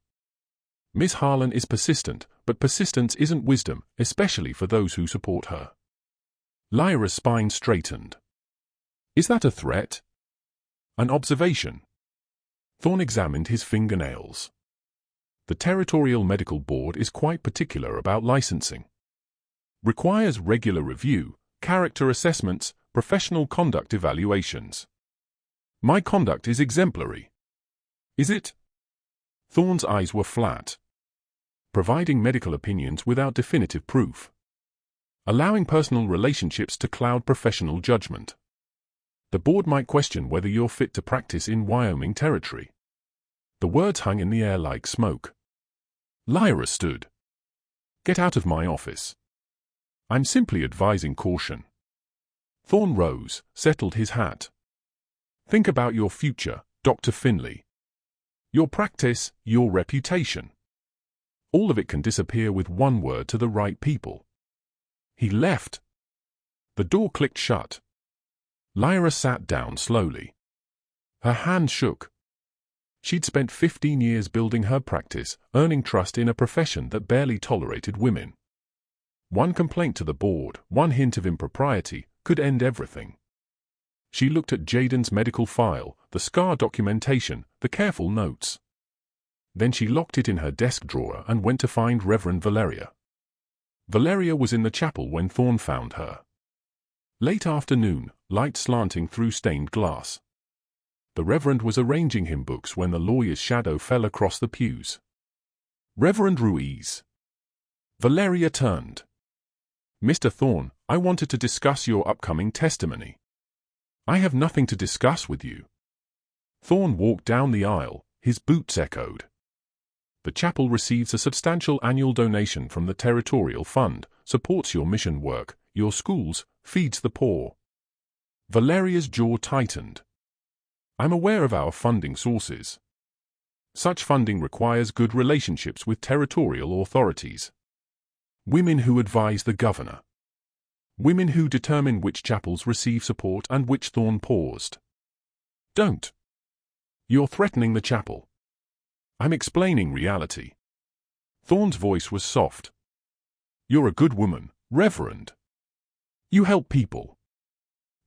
Miss Harlan is persistent, but persistence isn't wisdom, especially for those who support her. Lyra's spine straightened. Is that a threat? An observation? Thorne examined his fingernails. The Territorial Medical Board is quite particular about licensing. Requires regular review, character assessments, professional conduct evaluations. My conduct is exemplary. Is it? Thorne's eyes were flat. Providing medical opinions without definitive proof. Allowing personal relationships to cloud professional judgment. The board might question whether you're fit to practice in Wyoming territory. The words hung in the air like smoke. Lyra stood. Get out of my office. I'm simply advising caution. Thorne rose, settled his hat. Think about your future, Dr. Finley. Your practice, your reputation. All of it can disappear with one word to the right people. He left. The door clicked shut. Lyra sat down slowly. Her hand shook. She'd spent 15 years building her practice, earning trust in a profession that barely tolerated women. One complaint to the board, one hint of impropriety, could end everything. She looked at Jaden's medical file, the scar documentation, the careful notes. Then she locked it in her desk drawer and went to find Reverend Valeria. Valeria was in the chapel when Thorne found her. Late afternoon, light slanting through stained glass. The Reverend was arranging hymn books when the lawyer's shadow fell across the pews. Reverend Ruiz. Valeria turned. Mr. Thorne, I wanted to discuss your upcoming testimony. I have nothing to discuss with you. Thorne walked down the aisle, his boots echoed. The chapel receives a substantial annual donation from the Territorial Fund, supports your mission work, your schools, feeds the poor. Valeria's jaw tightened. I'm aware of our funding sources. Such funding requires good relationships with territorial authorities. Women who advise the governor. Women who determine which chapels receive support and which. Thorne paused. Don't. You're threatening the chapel. I'm explaining reality. Thorne's voice was soft. You're a good woman, Reverend. You help people.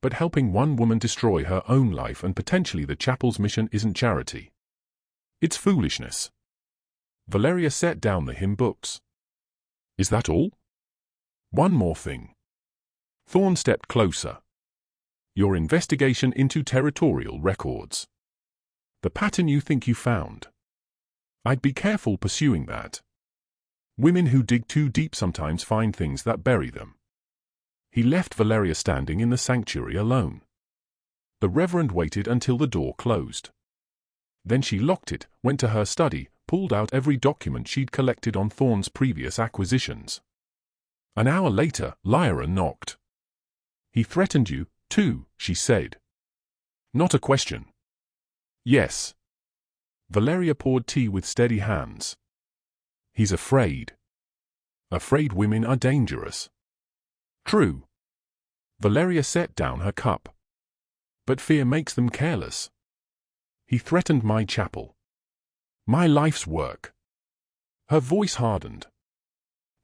But helping one woman destroy her own life and potentially the chapel's mission isn't charity. It's foolishness. Valeria set down the hymn books. Is that all? One more thing. Thorne stepped closer. Your investigation into territorial records. The pattern you think you found. I'd be careful pursuing that. Women who dig too deep sometimes find things that bury them. He left Valeria standing in the sanctuary alone. The Reverend waited until the door closed. Then she locked it, went to her study, pulled out every document she'd collected on Thorne's previous acquisitions. An hour later, Lyra knocked. He threatened you, too, she said. Not a question. Yes. Valeria poured tea with steady hands. He's afraid. Afraid women are dangerous. True. Valeria set down her cup. But fear makes them careless. He threatened my chapel. My life's work. Her voice hardened.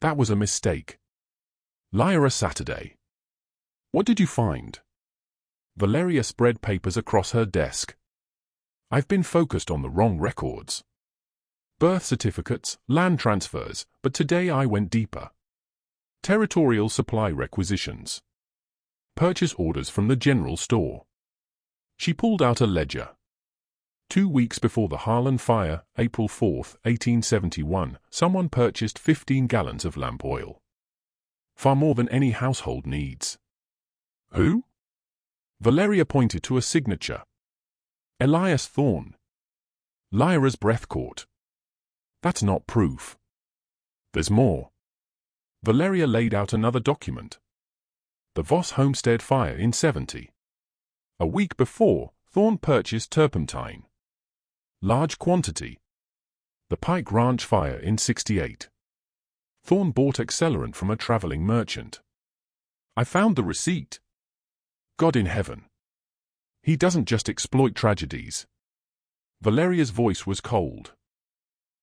That was a mistake. Lyra Saturday. What did you find? Valeria spread papers across her desk. I've been focused on the wrong records. Birth certificates, land transfers, but today I went deeper. Territorial supply requisitions. Purchase orders from the general store. She pulled out a ledger. 2 weeks before the Harlan fire, April 4, 1871, someone purchased 15 gallons of lamp oil. Far more than any household needs. Who? Valeria pointed to a signature. Elias Thorne. Lyra's breath caught. That's not proof. There's more. Valeria laid out another document. The Voss homestead fire in 70. A week before, Thorne purchased turpentine. Large quantity. The Pike Ranch fire in 68. Thorne bought accelerant from a traveling merchant. I found the receipt. God in heaven. He doesn't just exploit tragedies. Valeria's voice was cold.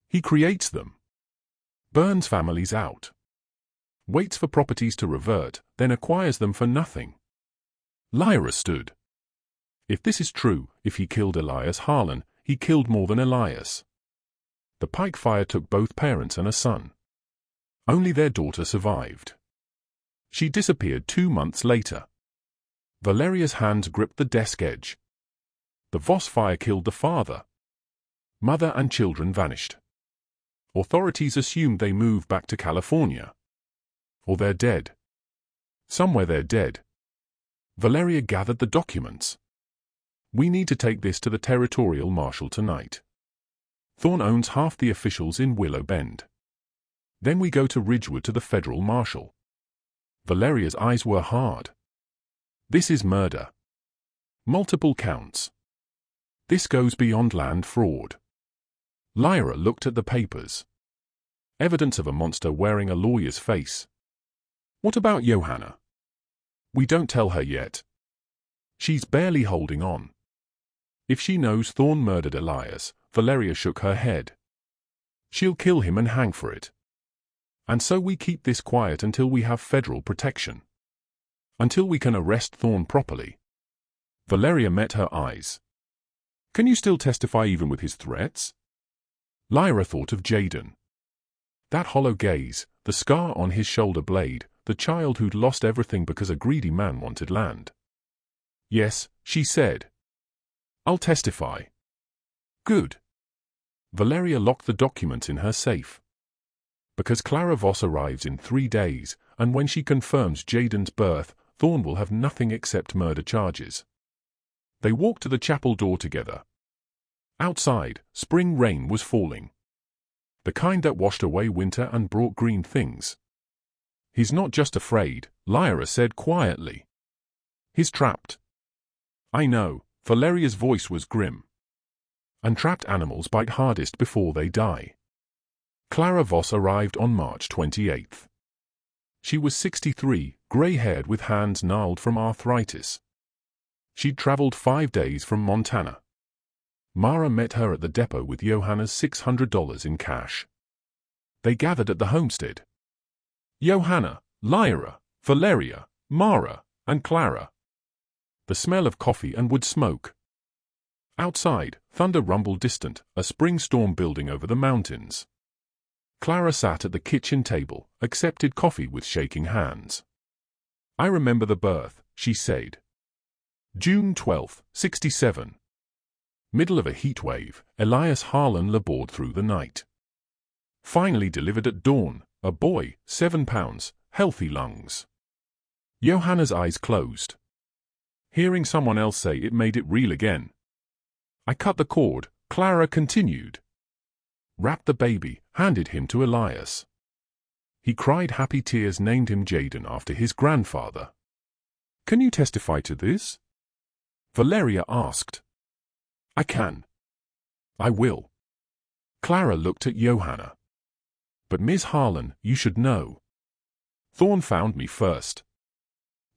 He creates them. Burns families out. Waits for properties to revert, then acquires them for nothing. Lyra stood. If this is true, if he killed Elias Harlan, he killed more than Elias. The Pike fire took both parents and a son. Only their daughter survived. She disappeared 2 months later. Valeria's hands gripped the desk edge. The Voss fire killed the father. Mother and children vanished. Authorities assumed they moved back to California. Or they're dead. Somewhere they're dead. Valeria gathered the documents. We need to take this to the territorial marshal tonight. Thorne owns half the officials in Willow Bend. Then we go to Ridgewood to the federal marshal. Valeria's eyes were hard. This is murder. Multiple counts. This goes beyond land fraud. Lyra looked at the papers. Evidence of a monster wearing a lawyer's face. What about Johanna? We don't tell her yet. She's barely holding on. If she knows Thorne murdered Elias, Valeria shook her head. She'll kill him and hang for it. And so we keep this quiet until we have federal protection. Until we can arrest Thorne properly. Valeria met her eyes. Can you still testify even with his threats? Lyra thought of Jaden. That hollow gaze, the scar on his shoulder blade, the child who'd lost everything because a greedy man wanted land. Yes, she said. I'll testify. Good. Valeria locked the document in her safe. Because Clara Voss arrives in 3 days, and when she confirms Jaden's birth, Thorne will have nothing except murder charges. They walked to the chapel door together. Outside, spring rain was falling. The kind that washed away winter and brought green things. He's not just afraid, Lyra said quietly. He's trapped. I know, Valeria's voice was grim. And trapped animals bite hardest before they die. Clara Voss arrived on March 28th. She was 63, gray-haired with hands gnarled from arthritis. She'd traveled 5 days from Montana. Mara met her at the depot with Johanna's $600 in cash. They gathered at the homestead. Johanna, Lyra, Valeria, Mara, and Clara. The smell of coffee and wood smoke. Outside, thunder rumbled distant, a spring storm building over the mountains. Clara sat at the kitchen table, accepted coffee with shaking hands. I remember the birth, she said. June 12, 67. Middle of a heat wave, Elias Harlan labored through the night. Finally delivered at dawn, a boy, 7 pounds, healthy lungs. Johanna's eyes closed. Hearing someone else say it made it real again. I cut the cord, Clara continued. Wrapped the baby, handed him to Elias. He cried happy tears, named him Jaden after his grandfather. Can you testify to this? Valeria asked. I can. I will. Clara looked at Johanna. But Ms. Harlan, you should know. Thorne found me first.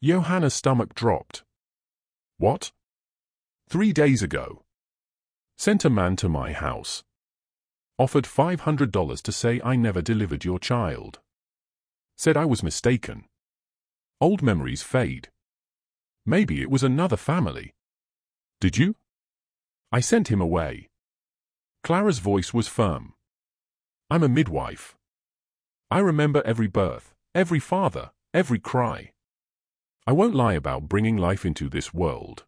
Johanna's stomach dropped. What? 3 days ago. Sent a man to my house. Offered $500 to say I never delivered your child. Said I was mistaken. Old memories fade. Maybe it was another family. Did you? I sent him away. Clara's voice was firm. I'm a midwife. I remember every birth, every father, every cry. I won't lie about bringing life into this world.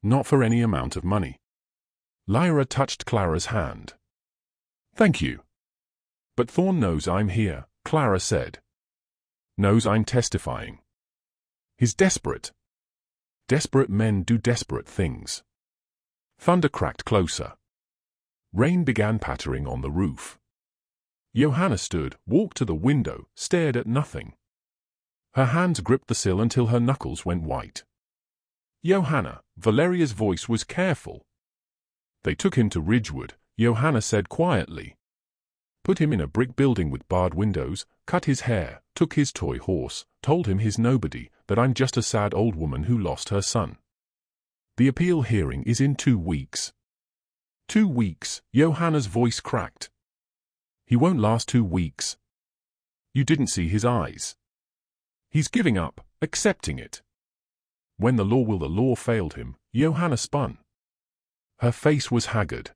Not for any amount of money. Lyra touched Clara's hand. Thank you. But Thorn knows I'm here, Clara said. Knows I'm testifying. He's desperate. Desperate men do desperate things. Thunder cracked closer. Rain began pattering on the roof. Johanna stood, walked to the window, stared at nothing. Her hands gripped the sill until her knuckles went white. Johanna, Valeria's voice was careful. They took him to Ridgewood, Johanna said quietly. Put him in a brick building with barred windows, cut his hair, took his toy horse, told him he's nobody, that I'm just a sad old woman who lost her son. The appeal hearing is in 2 weeks. 2 weeks, Johanna's voice cracked. He won't last 2 weeks. You didn't see his eyes. He's giving up, accepting it. When the law failed him, Johanna spun. Her face was haggard.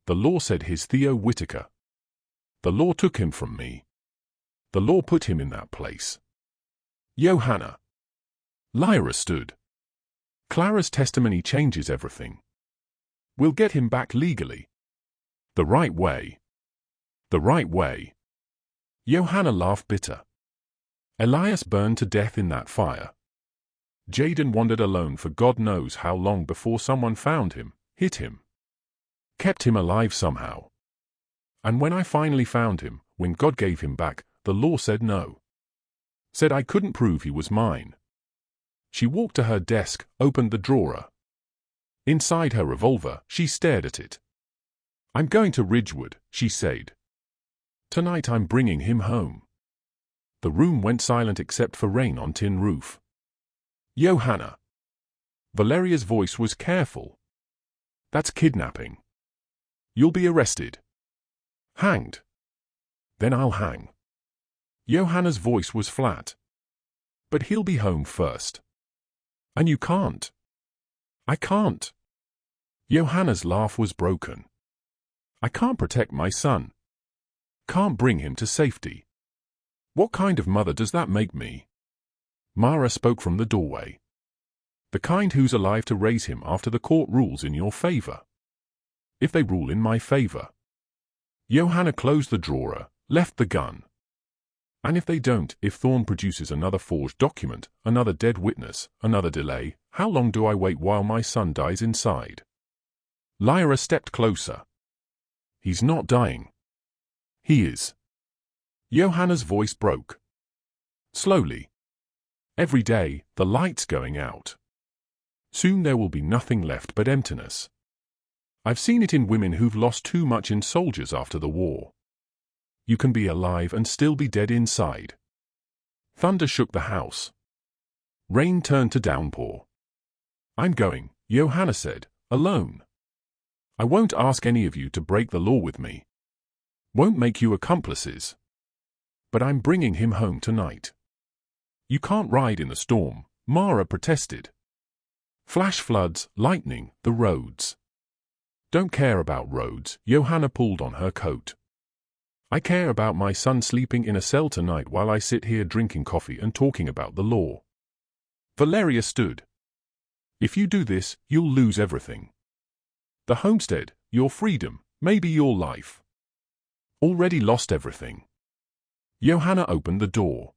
The law said he's Theo Whitaker. The law took him from me. The law put him in that place. Johanna. Lyra stood. Clara's testimony changes everything. We'll get him back legally. The right way. The right way. Johanna laughed bitter. Elias burned to death in that fire. Jaden wandered alone for God knows how long before someone found him, hit him. Kept him alive somehow. And when I finally found him, when God gave him back, the law said no. Said I couldn't prove he was mine. She walked to her desk, opened the drawer. Inside her revolver, she stared at it. I'm going to Ridgewood, she said. Tonight I'm bringing him home. The room went silent except for rain on tin roof. Johanna. Valeria's voice was careful. That's kidnapping. You'll be arrested. Hanged. Then I'll hang. Johanna's voice was flat. But he'll be home first. And you can't. I can't. Johanna's laugh was broken. I can't protect my son. Can't bring him to safety. What kind of mother does that make me? Mara spoke from the doorway. The kind who's alive to raise him after the court rules in your favor. If they rule in my favor. Johanna closed the drawer, left the gun. And if they don't, if Thorn produces another forged document, another dead witness, another delay, how long do I wait while my son dies inside? Lyra stepped closer. He's not dying. He is. Johanna's voice broke. Slowly. Every day, the light's going out. Soon there will be nothing left but emptiness. I've seen it in women who've lost too much in soldiers after the war. You can be alive and still be dead inside. Thunder shook the house. Rain turned to downpour. I'm going, Johanna said, alone. I won't ask any of you to break the law with me. Won't make you accomplices. But I'm bringing him home tonight. You can't ride in the storm, Mara protested. Flash floods, lightning, the roads. Don't care about roads, Johanna pulled on her coat. I care about my son sleeping in a cell tonight while I sit here drinking coffee and talking about the law. Valeria stood. If you do this, you'll lose everything. The homestead, your freedom, maybe your life. Already lost everything. Johanna opened the door.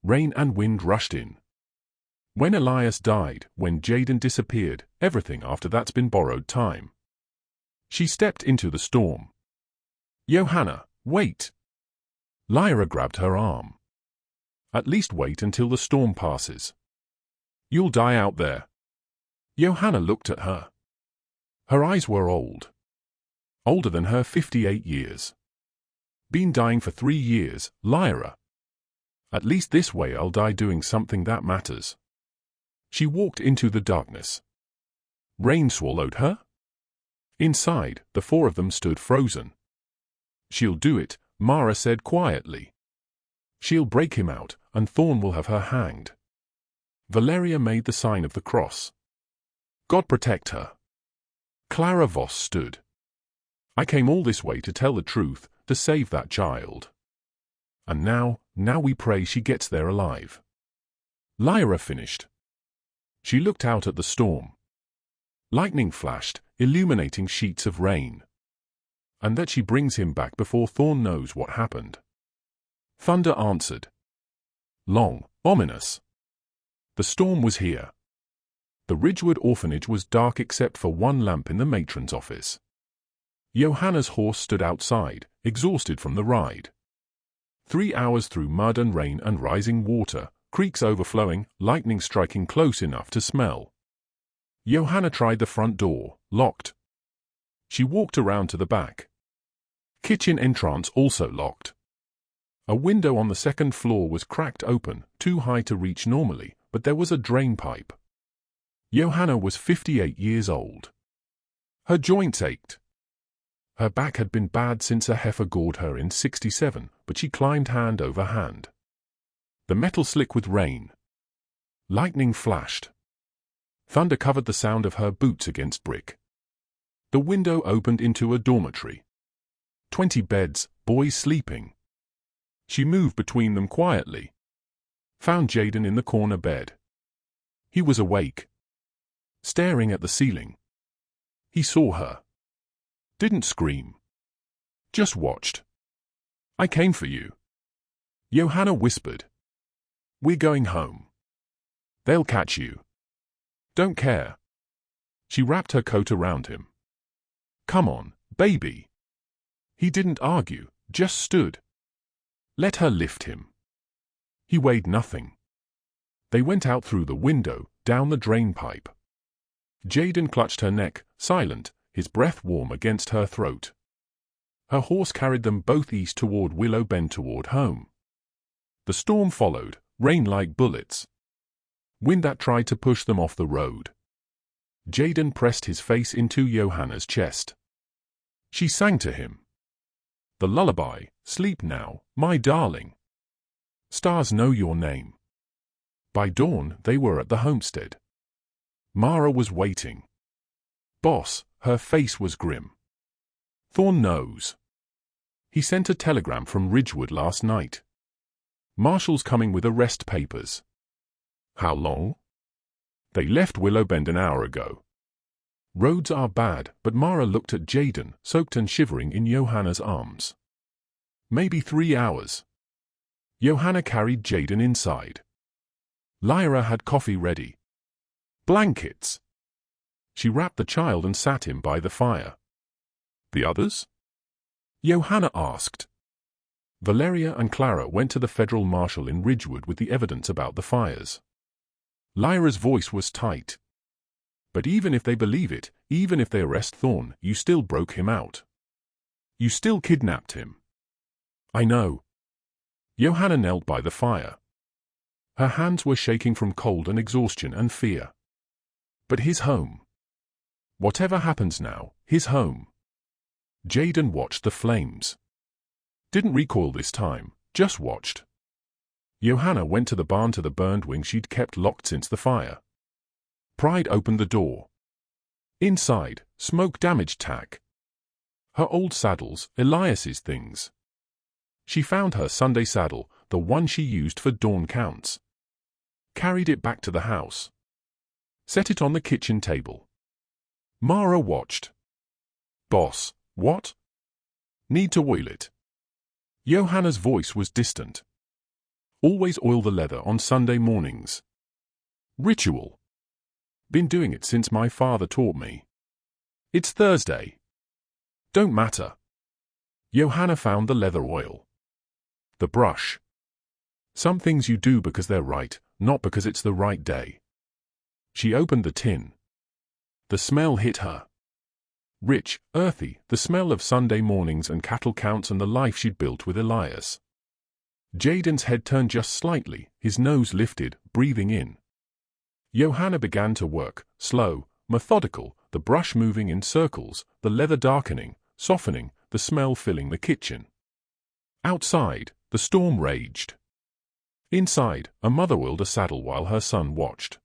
Rain and wind rushed in. When Elias died, when Jaden disappeared, everything after that's been borrowed time. She stepped into the storm. Johanna, wait. Lyra grabbed her arm. At least wait until the storm passes. You'll die out there. Johanna looked at her. Her eyes were old. Older than her 58 years. Been dying for 3 years, Lyra. At least this way I'll die doing something that matters. She walked into the darkness. Rain swallowed her. Inside, the 4 of them stood frozen. She'll do it, Mara said quietly. She'll break him out, and Thorn will have her hanged. Valeria made the sign of the cross. God protect her. Clara Voss stood. I came all this way to tell the truth, to save that child. And now we pray she gets there alive. Lyra finished. She looked out at the storm. Lightning flashed, illuminating sheets of rain. And that she brings him back before Thorn knows what happened. Thunder answered. Long, ominous. The storm was here. The Ridgewood orphanage was dark except for one lamp in the matron's office. Johanna's horse stood outside, exhausted from the ride. 3 hours through mud and rain and rising water, creeks overflowing, lightning striking close enough to smell. Johanna tried the front door, locked. She walked around to the back. Kitchen entrance also locked. A window on the second floor was cracked open, too high to reach normally, but there was a drain pipe. Johanna was 58 years old. Her joints ached. Her back had been bad since a heifer gored her in '67, but she climbed hand over hand. The metal slick with rain. Lightning flashed. Thunder covered the sound of her boots against brick. The window opened into a dormitory. 20 beds, boys sleeping. She moved between them quietly. Found Jaden in the corner bed. He was awake. Staring at the ceiling. He saw her. Didn't scream. Just watched. I came for you. Johanna whispered. We're going home. They'll catch you. Don't care. She wrapped her coat around him. Come on, baby. He didn't argue, just stood. Let her lift him. He weighed nothing. They went out through the window, down the drain pipe. Jaden clutched her neck, silent, his breath warm against her throat. Her horse carried them both east toward Willow Bend toward home. The storm followed, rain like bullets. Wind that tried to push them off the road. Jaden pressed his face into Johanna's chest. She sang to him. The lullaby, sleep now, my darling. Stars know your name. By dawn they were at the homestead. Mara was waiting. Boss, her face was grim. Thorn knows. He sent a telegram from Ridgewood last night. Marshall's coming with arrest papers. How long? They left Willow Bend an hour ago. Roads are bad, but Mara looked at Jaden, soaked and shivering in Johanna's arms. Maybe 3 hours. Johanna carried Jaden inside. Lyra had coffee ready. Blankets. She wrapped the child and sat him by the fire. The others? Johanna asked. Valeria and Clara went to the federal marshal in Ridgewood with the evidence about the fires. Lyra's voice was tight. But even if they believe it, even if they arrest Thorn, you still broke him out. You still kidnapped him. I know. Johanna knelt by the fire. Her hands were shaking from cold and exhaustion and fear. But his home. Whatever happens now, his home. Jaden watched the flames. Didn't recoil this time, just watched. Johanna went to the barn to the burned wing she'd kept locked since the fire. Pride opened the door. Inside, smoke-damaged tack. Her old saddles, Elias's things. She found her Sunday saddle, the one she used for dawn counts. Carried it back to the house. Set it on the kitchen table. Mara watched. Boss, what? Need to oil it. Johanna's voice was distant. Always oil the leather on Sunday mornings. Ritual. Been doing it since my father taught me. It's Thursday. Don't matter. Johanna found the leather oil. The brush. Some things you do because they're right, not because it's the right day. She opened the tin. The smell hit her. Rich, earthy, the smell of Sunday mornings and cattle counts and the life she'd built with Elias. Jaden's head turned just slightly, his nose lifted, breathing in. Johanna began to work, slow, methodical, the brush moving in circles, the leather darkening, softening, the smell filling the kitchen. Outside, the storm raged. Inside, a mother oiled a saddle while her son watched.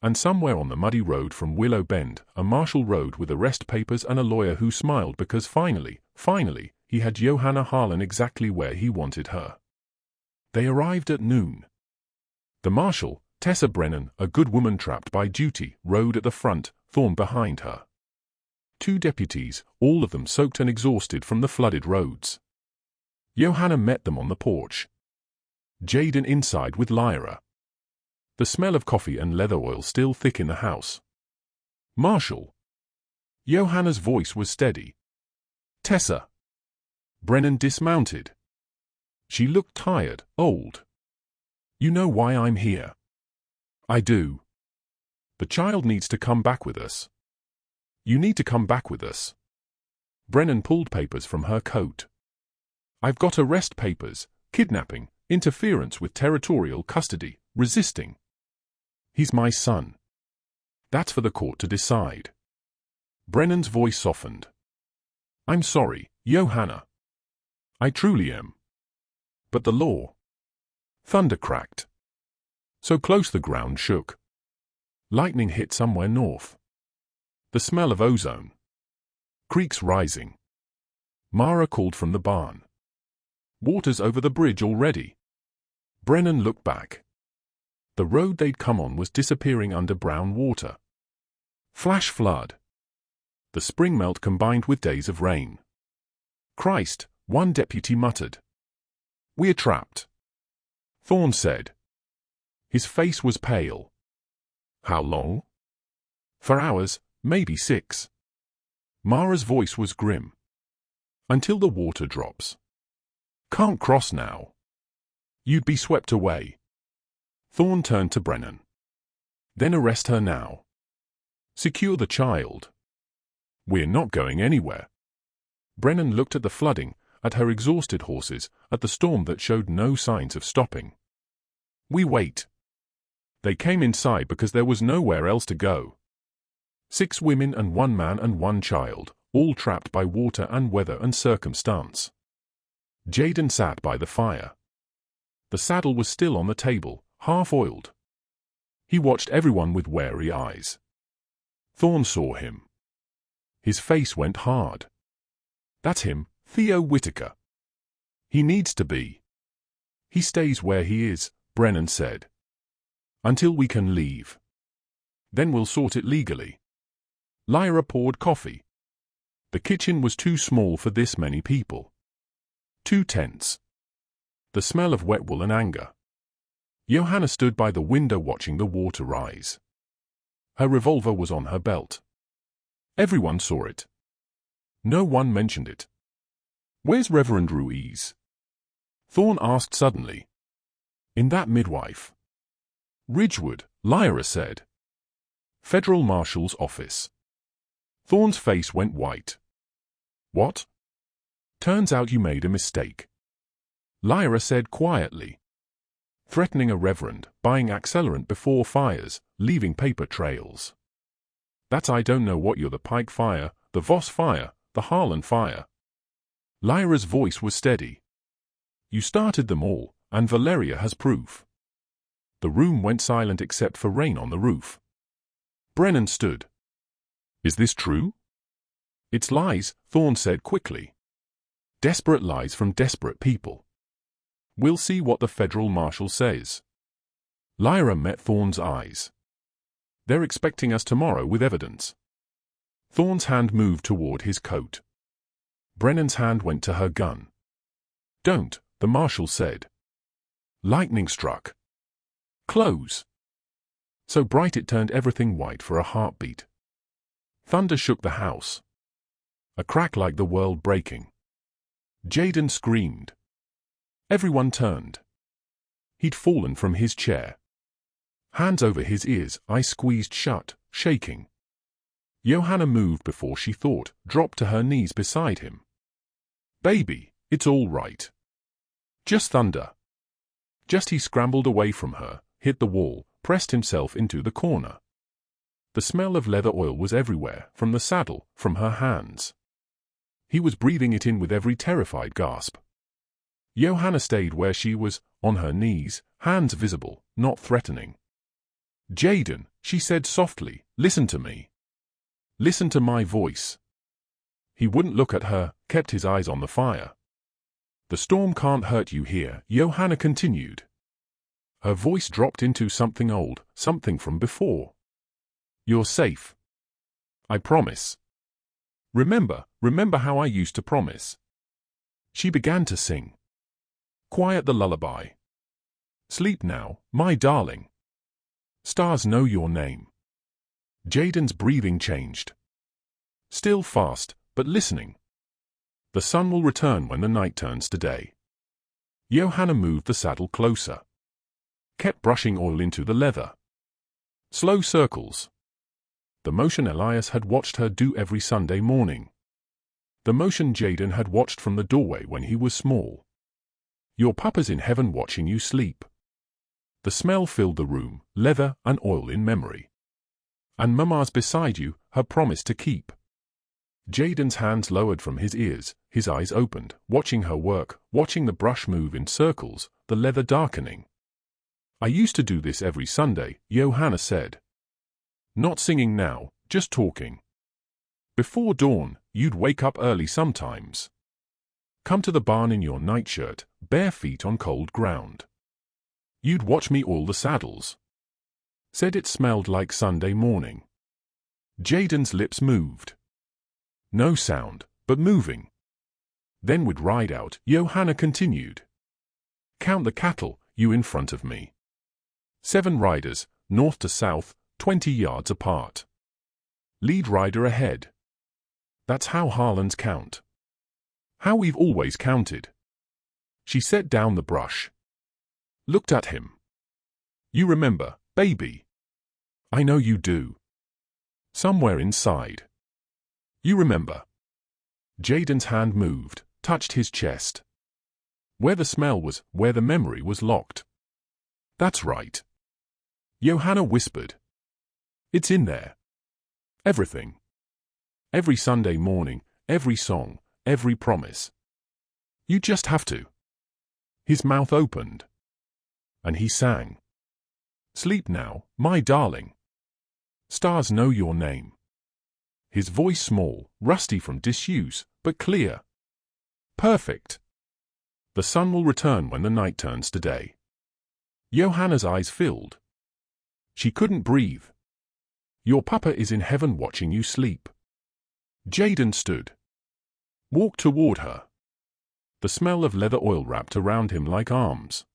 And somewhere on the muddy road from Willow Bend, a marshal rode with arrest papers and a lawyer who smiled because finally, he had Johanna Harlan exactly where he wanted her. They arrived at noon. The marshal, Tessa Brennan, a good woman trapped by duty, rode at the front, Thorne behind her. 2 deputies, all of them soaked and exhausted from the flooded roads. Johanna met them on the porch. Jaden inside with Lyra. The smell of coffee and leather oil still thick in the house. Marshal. Johanna's voice was steady. Tessa. Brennan dismounted. She looked tired, old. You know why I'm here. I do. The child needs to come back with us. You need to come back with us. Brennan pulled papers from her coat. I've got arrest papers, kidnapping, interference with territorial custody, resisting. He's my son. That's for the court to decide. Brennan's voice softened. I'm sorry, Johanna. I truly am. But the law. Thunder cracked. So close the ground shook. Lightning hit somewhere north. The smell of ozone. Creeks rising. Mara called from the barn. Water's over the bridge already. Brennan looked back. The road they'd come on was disappearing under brown water. Flash flood. The spring melt combined with days of rain. Christ, one deputy muttered. We're trapped. Thorne said. His face was pale. How long? For hours, maybe 6. Mara's voice was grim. Until the water drops. Can't cross now. You'd be swept away. Thorne turned to Brennan. Then arrest her now. Secure the child. We're not going anywhere. Brennan looked at the flooding, at her exhausted horses, at the storm that showed no signs of stopping. We wait. They came inside because there was nowhere else to go. 6 women and 1 man and 1 child, all trapped by water and weather and circumstance. Jaden sat by the fire. The saddle was still on the table, half-oiled. He watched everyone with wary eyes. Thorne saw him. His face went hard. That's him, Theo Whitaker. He needs to be. He stays where he is, Brennan said. Until we can leave. Then we'll sort it legally. Lyra poured coffee. The kitchen was too small for this many people. Too tense. The smell of wet wool and anger. Johanna stood by the window watching the water rise. Her revolver was on her belt. Everyone saw it. No one mentioned it. Where's Reverend Ruiz? Thorne asked suddenly. In that midwife. Ridgewood, Lyra said. Federal Marshal's office. Thorne's face went white. What? Turns out you made a mistake. Lyra said quietly. Threatening a reverend, buying accelerant before fires, leaving paper trails. That's I don't know what you're the Pike fire, the Voss fire, the Harlan fire. Lyra's voice was steady. You started them all, and Valeria has proof. The room went silent except for rain on the roof. Brennan stood. Is this true? It's lies, Thorne said quickly. Desperate lies from desperate people. We'll see what the federal marshal says. Lyra met Thorne's eyes. They're expecting us tomorrow with evidence. Thorne's hand moved toward his coat. Brennan's hand went to her gun. Don't, the marshal said. Lightning struck. Close. So bright it turned everything white for a heartbeat. Thunder shook the house. A crack like the world breaking. Jaden screamed. Everyone turned. He'd fallen from his chair. Hands over his ears, eyes squeezed shut, shaking. Johanna moved before she thought, dropped to her knees beside him. Baby, it's all right. Just thunder. Just he scrambled away from her, hit the wall, pressed himself into the corner. The smell of leather oil was everywhere, from the saddle, from her hands. He was breathing it in with every terrified gasp. Johanna stayed where she was, on her knees, hands visible, not threatening. "Jaden," she said softly, "listen to me. Listen to my voice." He wouldn't look at her, kept his eyes on the fire. "The storm can't hurt you here," Johanna continued. Her voice dropped into something old, something from before. "You're safe. I promise. Remember how I used to promise." She began to sing. Quiet the lullaby. "Sleep now, my darling. Stars know your name." Jaden's breathing changed. Still fast, but listening. "The sun will return when the night turns to day." Johanna moved the saddle closer. Kept brushing oil into the leather. Slow circles. The motion Elias had watched her do every Sunday morning. The motion Jaden had watched from the doorway when he was small. "Your papa's in heaven watching you sleep." The smell filled the room, leather and oil in memory. "And Mama's beside you, her promise to keep." Jaden's hands lowered from his ears, his eyes opened, watching her work, watching the brush move in circles, the leather darkening. "I used to do this every Sunday," Johanna said. "Not singing now, just talking. Before dawn, you'd wake up early sometimes. Come to the barn in your nightshirt, bare feet on cold ground. You'd watch me oil the saddles." Said it smelled like Sunday morning. Jaden's lips moved. No sound, but moving. "Then we'd ride out," Johanna continued. "Count the cattle, you in front of me. 7 riders, north to south, 20 yards apart. Lead rider ahead. That's how Harlans count. How we've always counted." She set down the brush. Looked at him. "You remember, baby. I know you do. Somewhere inside. You remember." Jaden's hand moved, touched his chest. Where the smell was, where the memory was locked. "That's right." Johanna whispered. "It's in there. Everything. Every Sunday morning, every song, every promise. You just have to." His mouth opened. And he sang. "Sleep now, my darling. Stars know your name." His voice small, rusty from disuse, but clear. Perfect. "The sun will return when the night turns to day." Johanna's eyes filled. She couldn't breathe. "Your papa is in heaven watching you sleep." Jaden stood. Walked toward her. The smell of leather oil wrapped around him like arms.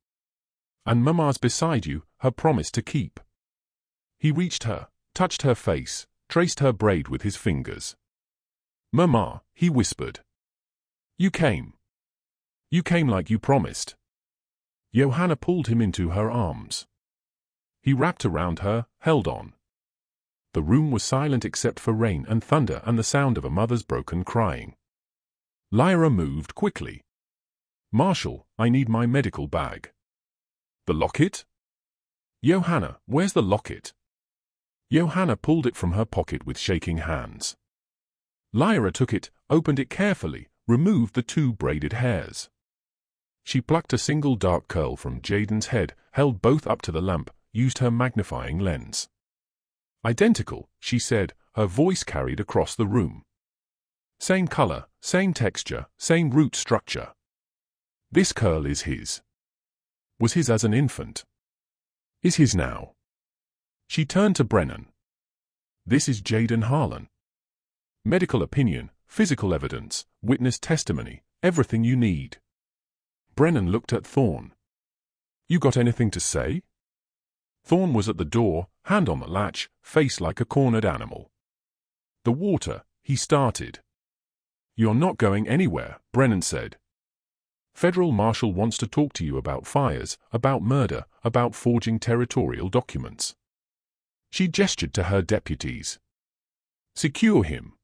"And Mama's beside you, her promise to keep." He reached her, touched her face, traced her braid with his fingers. "Mama," he whispered. You came like you promised." Johanna pulled him into her arms. He wrapped around her, held on. The room was silent except for rain and thunder and the sound of a mother's broken crying. Lyra moved quickly. "Marshall, I need my medical bag." "The locket?" "Johanna, where's the locket?" Johanna pulled it from her pocket with shaking hands. Lyra took it, opened it carefully, removed the 2 braided hairs. She plucked a single dark curl from Jaden's head, held both up to the lamp, used her magnifying lens. "Identical," she said, her voice carried across the room. "Same color, same texture, same root structure. This curl is his. Was his as an infant. Is his now." She turned to Brennan. "This is Jaden Harlan. Medical opinion, physical evidence, witness testimony, everything you need." Brennan looked at Thorne. "You got anything to say?" Thorne was at the door, hand on the latch, face like a cornered animal. "The water," he started. "You're not going anywhere," Brennan said. "Federal Marshal wants to talk to you about fires, about murder, about forging territorial documents." She gestured to her deputies. "Secure him."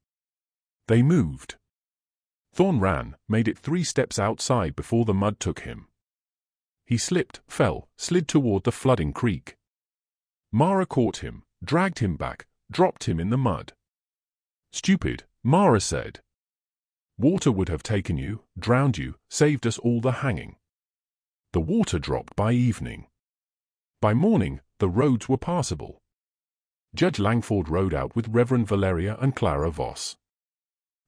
They moved. Thorne ran, made it 3 steps outside before the mud took him. He slipped, fell, slid toward the flooding creek. Mara caught him, dragged him back, dropped him in the mud. "Stupid," Mara said. "Water would have taken you, drowned you, saved us all the hanging." The water dropped by evening. By morning, the roads were passable. Judge Langford rode out with Reverend Valeria and Clara Voss.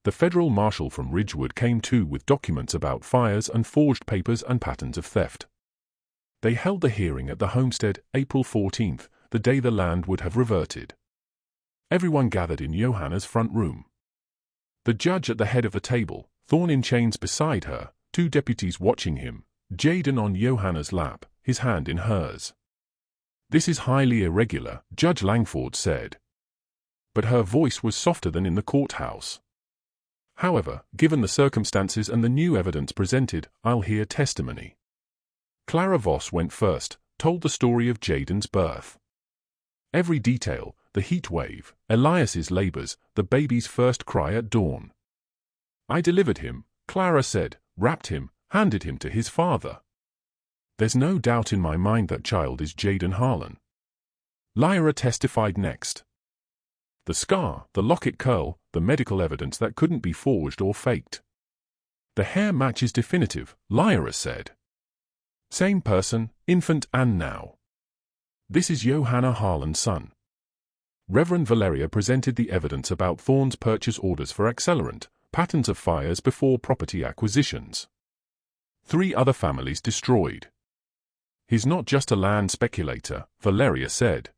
The federal marshal from Ridgewood came too with documents about fires and forged papers and patterns of theft. They held the hearing at the homestead, April 14th, the day the land would have reverted. Everyone gathered in Johanna's front room. The judge at the head of the table, Thorne in chains beside her, two deputies watching him, Jaden on Johanna's lap, his hand in hers. "This is highly irregular," Judge Langford said. But her voice was softer than in the courthouse. "However, given the circumstances and the new evidence presented, I'll hear testimony." Clara Voss went first, told the story of Jaden's birth. Every detail, the heat wave, Elias's labors, the baby's first cry at dawn. "I delivered him," Clara said, wrapped him, handed him to his father. "There's no doubt in my mind that child is Jaden Harlan." Lyra testified next. The scar, the locket curl, the medical evidence that couldn't be forged or faked. "The hair match is definitive," Lyra said. "Same person, infant and now. This is Johanna Harlan's son." Reverend Valeria presented the evidence about Thorne's purchase orders for accelerant, patterns of fires before property acquisitions. 3 other families destroyed. "He's not just a land speculator," Valeria said.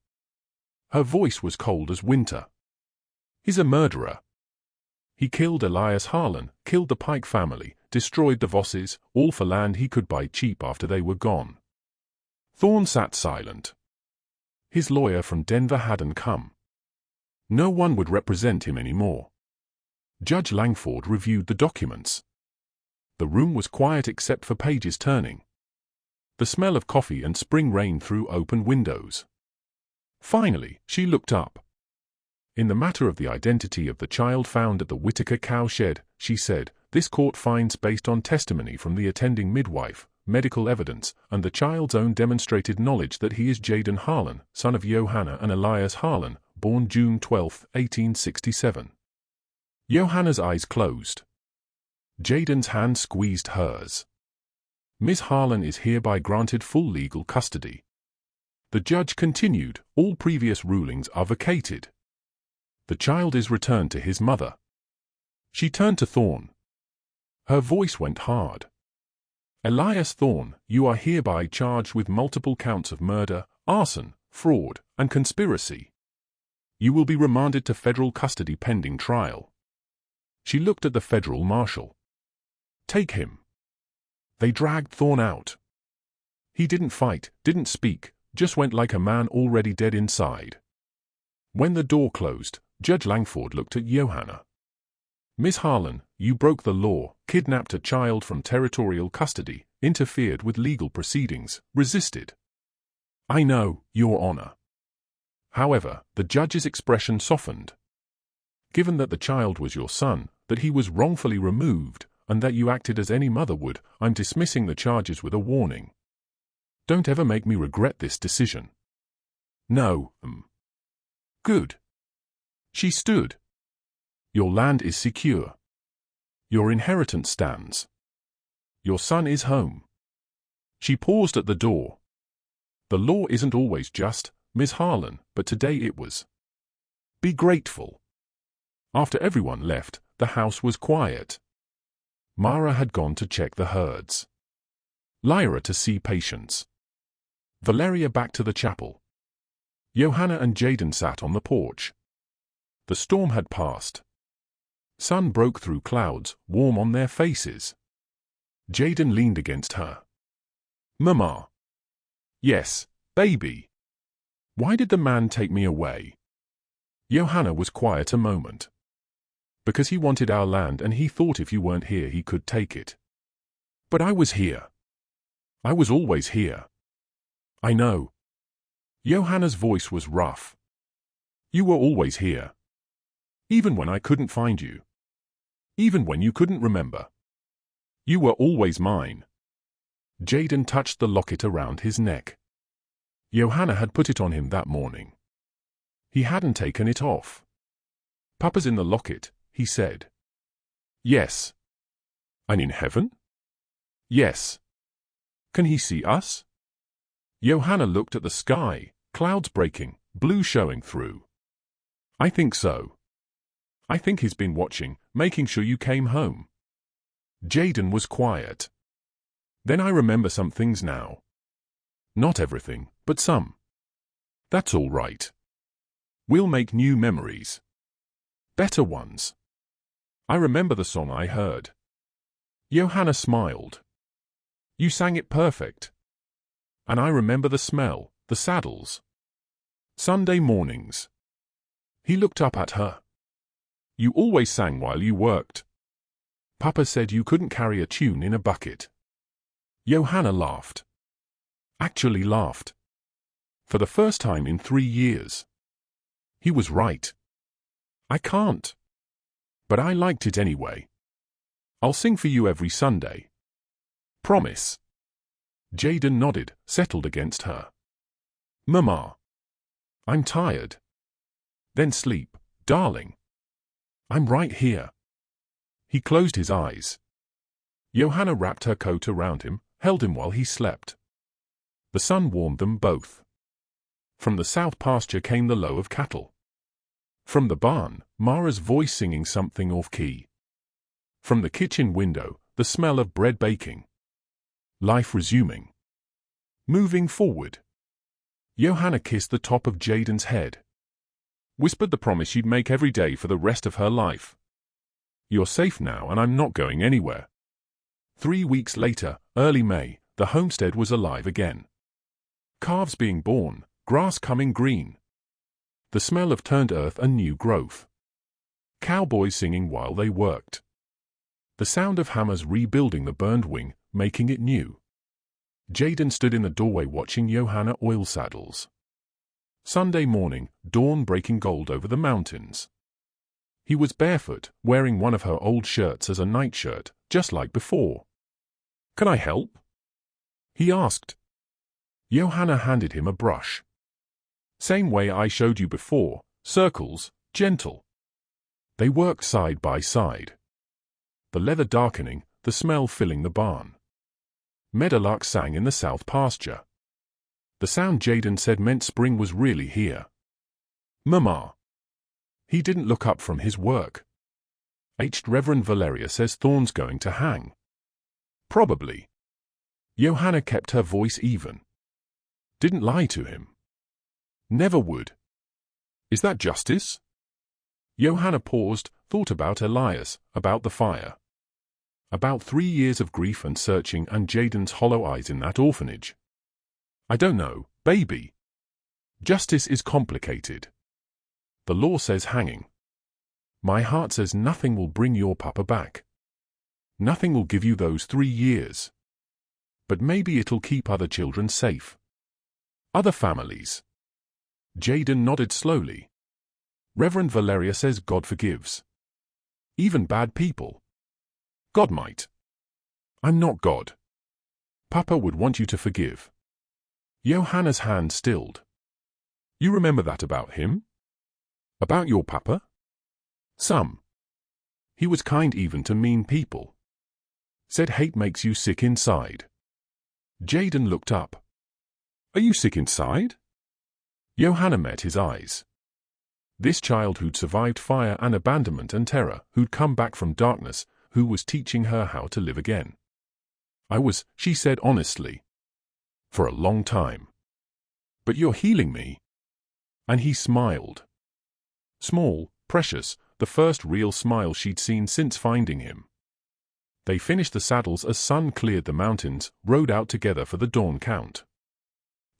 Her voice was cold as winter. "He's a murderer. He killed Elias Harlan, killed the Pike family, destroyed the Vosses, all for land he could buy cheap after they were gone." Thorne sat silent. His lawyer from Denver hadn't come. No one would represent him anymore. Judge Langford reviewed the documents. The room was quiet except for pages turning. The smell of coffee and spring rain through open windows. Finally, she looked up. "In the matter of the identity of the child found at the Whitaker cowshed," she said, "this court finds based on testimony from the attending midwife, medical evidence, and the child's own demonstrated knowledge that he is Jaden Harlan, son of Johanna and Elias Harlan, born June 12, 1867. Johanna's eyes closed. Jaden's hand squeezed hers. "Miss Harlan is hereby granted full legal custody." The judge continued, "All previous rulings are vacated. The child is returned to his mother." She turned to Thorne. Her voice went hard. "Elias Thorne, you are hereby charged with multiple counts of murder, arson, fraud, and conspiracy. You will be remanded to federal custody pending trial." She looked at the federal marshal. "Take him." They dragged Thorne out. He didn't fight, didn't speak, just went like a man already dead inside. When the door closed, Judge Langford looked at Johanna. "Miss Harlan, you broke the law, kidnapped a child from territorial custody, interfered with legal proceedings, resisted." "I know, Your Honor." However, the judge's expression softened. "Given that the child was your son, that he was wrongfully removed, and that you acted as any mother would, I'm dismissing the charges with a warning. Don't ever make me regret this decision." "No, Good." She stood. "Your land is secure. Your inheritance stands. Your son is home." She paused at the door. "The law isn't always just, Miss Harlan, but today it was. Be grateful." After everyone left, the house was quiet. Mara had gone to check the herds. Lyra to see patients. Valeria back to the chapel. Johanna and Jaden sat on the porch. The storm had passed. Sun broke through clouds, warm on their faces. Jaden leaned against her. "Mama." "Yes, baby." "Why did the man take me away?" Johanna was quiet a moment. "Because he wanted our land and he thought if you weren't here he could take it." "But I was here. I was always here." "I know." Johanna's voice was rough. "You were always here. Even when I couldn't find you. Even when you couldn't remember. You were always mine." Jaden touched the locket around his neck. Johanna had put it on him that morning. He hadn't taken it off. "Papa's in the locket," he said. "Yes." "And in heaven?" "Yes." Can he see us? Johanna looked at the sky, clouds breaking, blue showing through. I think so. I think he's been watching, making sure you came home. Jaden was quiet. Then I remember some things now. Not everything, but some. That's all right. We'll make new memories. Better ones. I remember the song I heard. Johanna smiled. You sang it perfect. And I remember the smell, the saddles. Sunday mornings. He looked up at her. You always sang while you worked. Papa said you couldn't carry a tune in a bucket. Johanna laughed. Actually laughed. For the first time in 3 years. He was right. I can't. But I liked it anyway. I'll sing for you every Sunday. Promise. Jaden nodded, settled against her. Mama. I'm tired. Then sleep, darling. I'm right here. He closed his eyes. Johanna wrapped her coat around him, held him while he slept. The sun warmed them both. From the south pasture came the low of cattle. From the barn, Mara's voice singing something off-key. From the kitchen window, the smell of bread baking. Life resuming. Moving forward. Johanna kissed the top of Jaden's head. Whispered the promise she'd make every day for the rest of her life. You're safe now and I'm not going anywhere. 3 weeks later, early May, the homestead was alive again. Calves being born, grass coming green. The smell of turned earth and new growth. Cowboys singing while they worked. The sound of hammers rebuilding the burned wing, making it new. Jaden stood in the doorway watching Johanna oil saddles. Sunday morning, dawn breaking gold over the mountains. He was barefoot, wearing one of her old shirts as a nightshirt, just like before. Can I help? He asked. Johanna handed him a brush. Same way I showed you before, circles, gentle. They worked side by side. The leather darkening, the smell filling the barn. Meadowlark sang in the south pasture. The sound Jaden said meant spring was really here. Mama. He didn't look up from his work. Reverend Valeria says Thorn's going to hang. Probably. Johanna kept her voice even. Didn't lie to him. Never would. Is that justice? Johanna paused, thought about Elias, about the fire. About 3 years of grief and searching and Jaden's hollow eyes in that orphanage. I don't know, baby. Justice is complicated. The law says hanging. My heart says nothing will bring your papa back. Nothing will give you those 3 years. But maybe it'll keep other children safe. Other families. Jaden nodded slowly. Reverend Valeria says God forgives. Even bad people. God might. I'm not God. Papa would want you to forgive. Johanna's hand stilled. You remember that about him? About your papa? Some. He was kind even to mean people. Said hate makes you sick inside. Jaden looked up. Are you sick inside? Johanna met his eyes. This child who'd survived fire and abandonment and terror, who'd come back from darkness, who was teaching her how to live again. I was, she said honestly. For a long time. But you're healing me. And he smiled. Small, precious, the first real smile she'd seen since finding him. They finished the saddles as sun cleared the mountains, rode out together for the dawn count.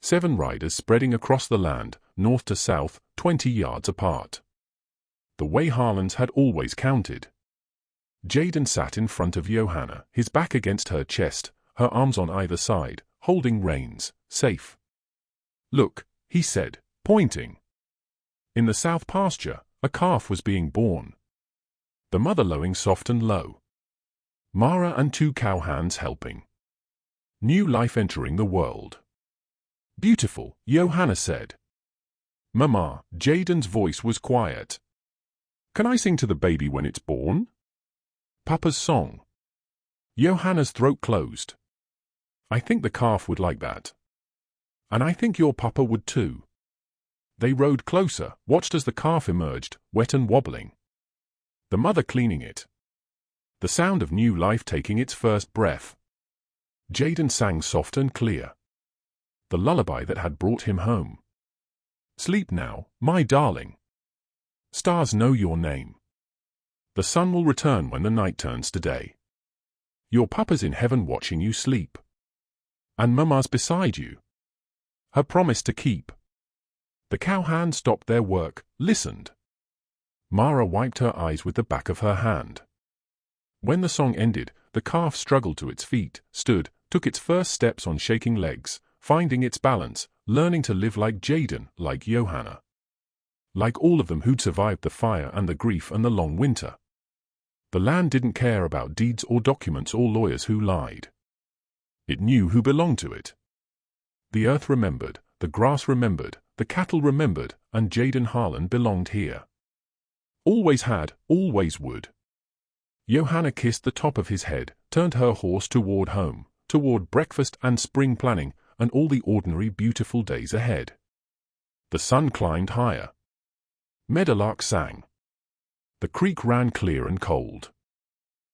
7 riders spreading across the land, north to south, 20 yards apart. The way Harlan's had always counted. Jaden sat in front of Johanna, his back against her chest, her arms on either side, holding reins, safe. Look, he said, pointing. In the south pasture, a calf was being born. The mother lowing soft and low. Mara and 2 cowhands helping. New life entering the world. Beautiful, Johanna said. Mama, Jaden's voice was quiet. Can I sing to the baby when it's born? Papa's song. Johanna's throat closed. I think the calf would like that. And I think your papa would too. They rode closer, watched as the calf emerged, wet and wobbling. The mother cleaning it. The sound of new life taking its first breath. Jaden sang soft and clear. The lullaby that had brought him home. Sleep now, my darling. Stars know your name. The sun will return when the night turns to day. Your papa's in heaven watching you sleep. And mama's beside you. Her promise to keep. The cowhands stopped their work, listened. Mara wiped her eyes with the back of her hand. When the song ended, the calf struggled to its feet, stood, took its first steps on shaking legs, finding its balance, learning to live like Jaden, like Johanna. Like all of them who'd survived the fire and the grief and the long winter. The land didn't care about deeds or documents or lawyers who lied. It knew who belonged to it. The earth remembered, the grass remembered, the cattle remembered, and Jaden Harlan belonged here. Always had, always would. Johanna kissed the top of his head, turned her horse toward home, toward breakfast and spring planning, and all the ordinary beautiful days ahead. The sun climbed higher. Meadowlark sang. The creek ran clear and cold.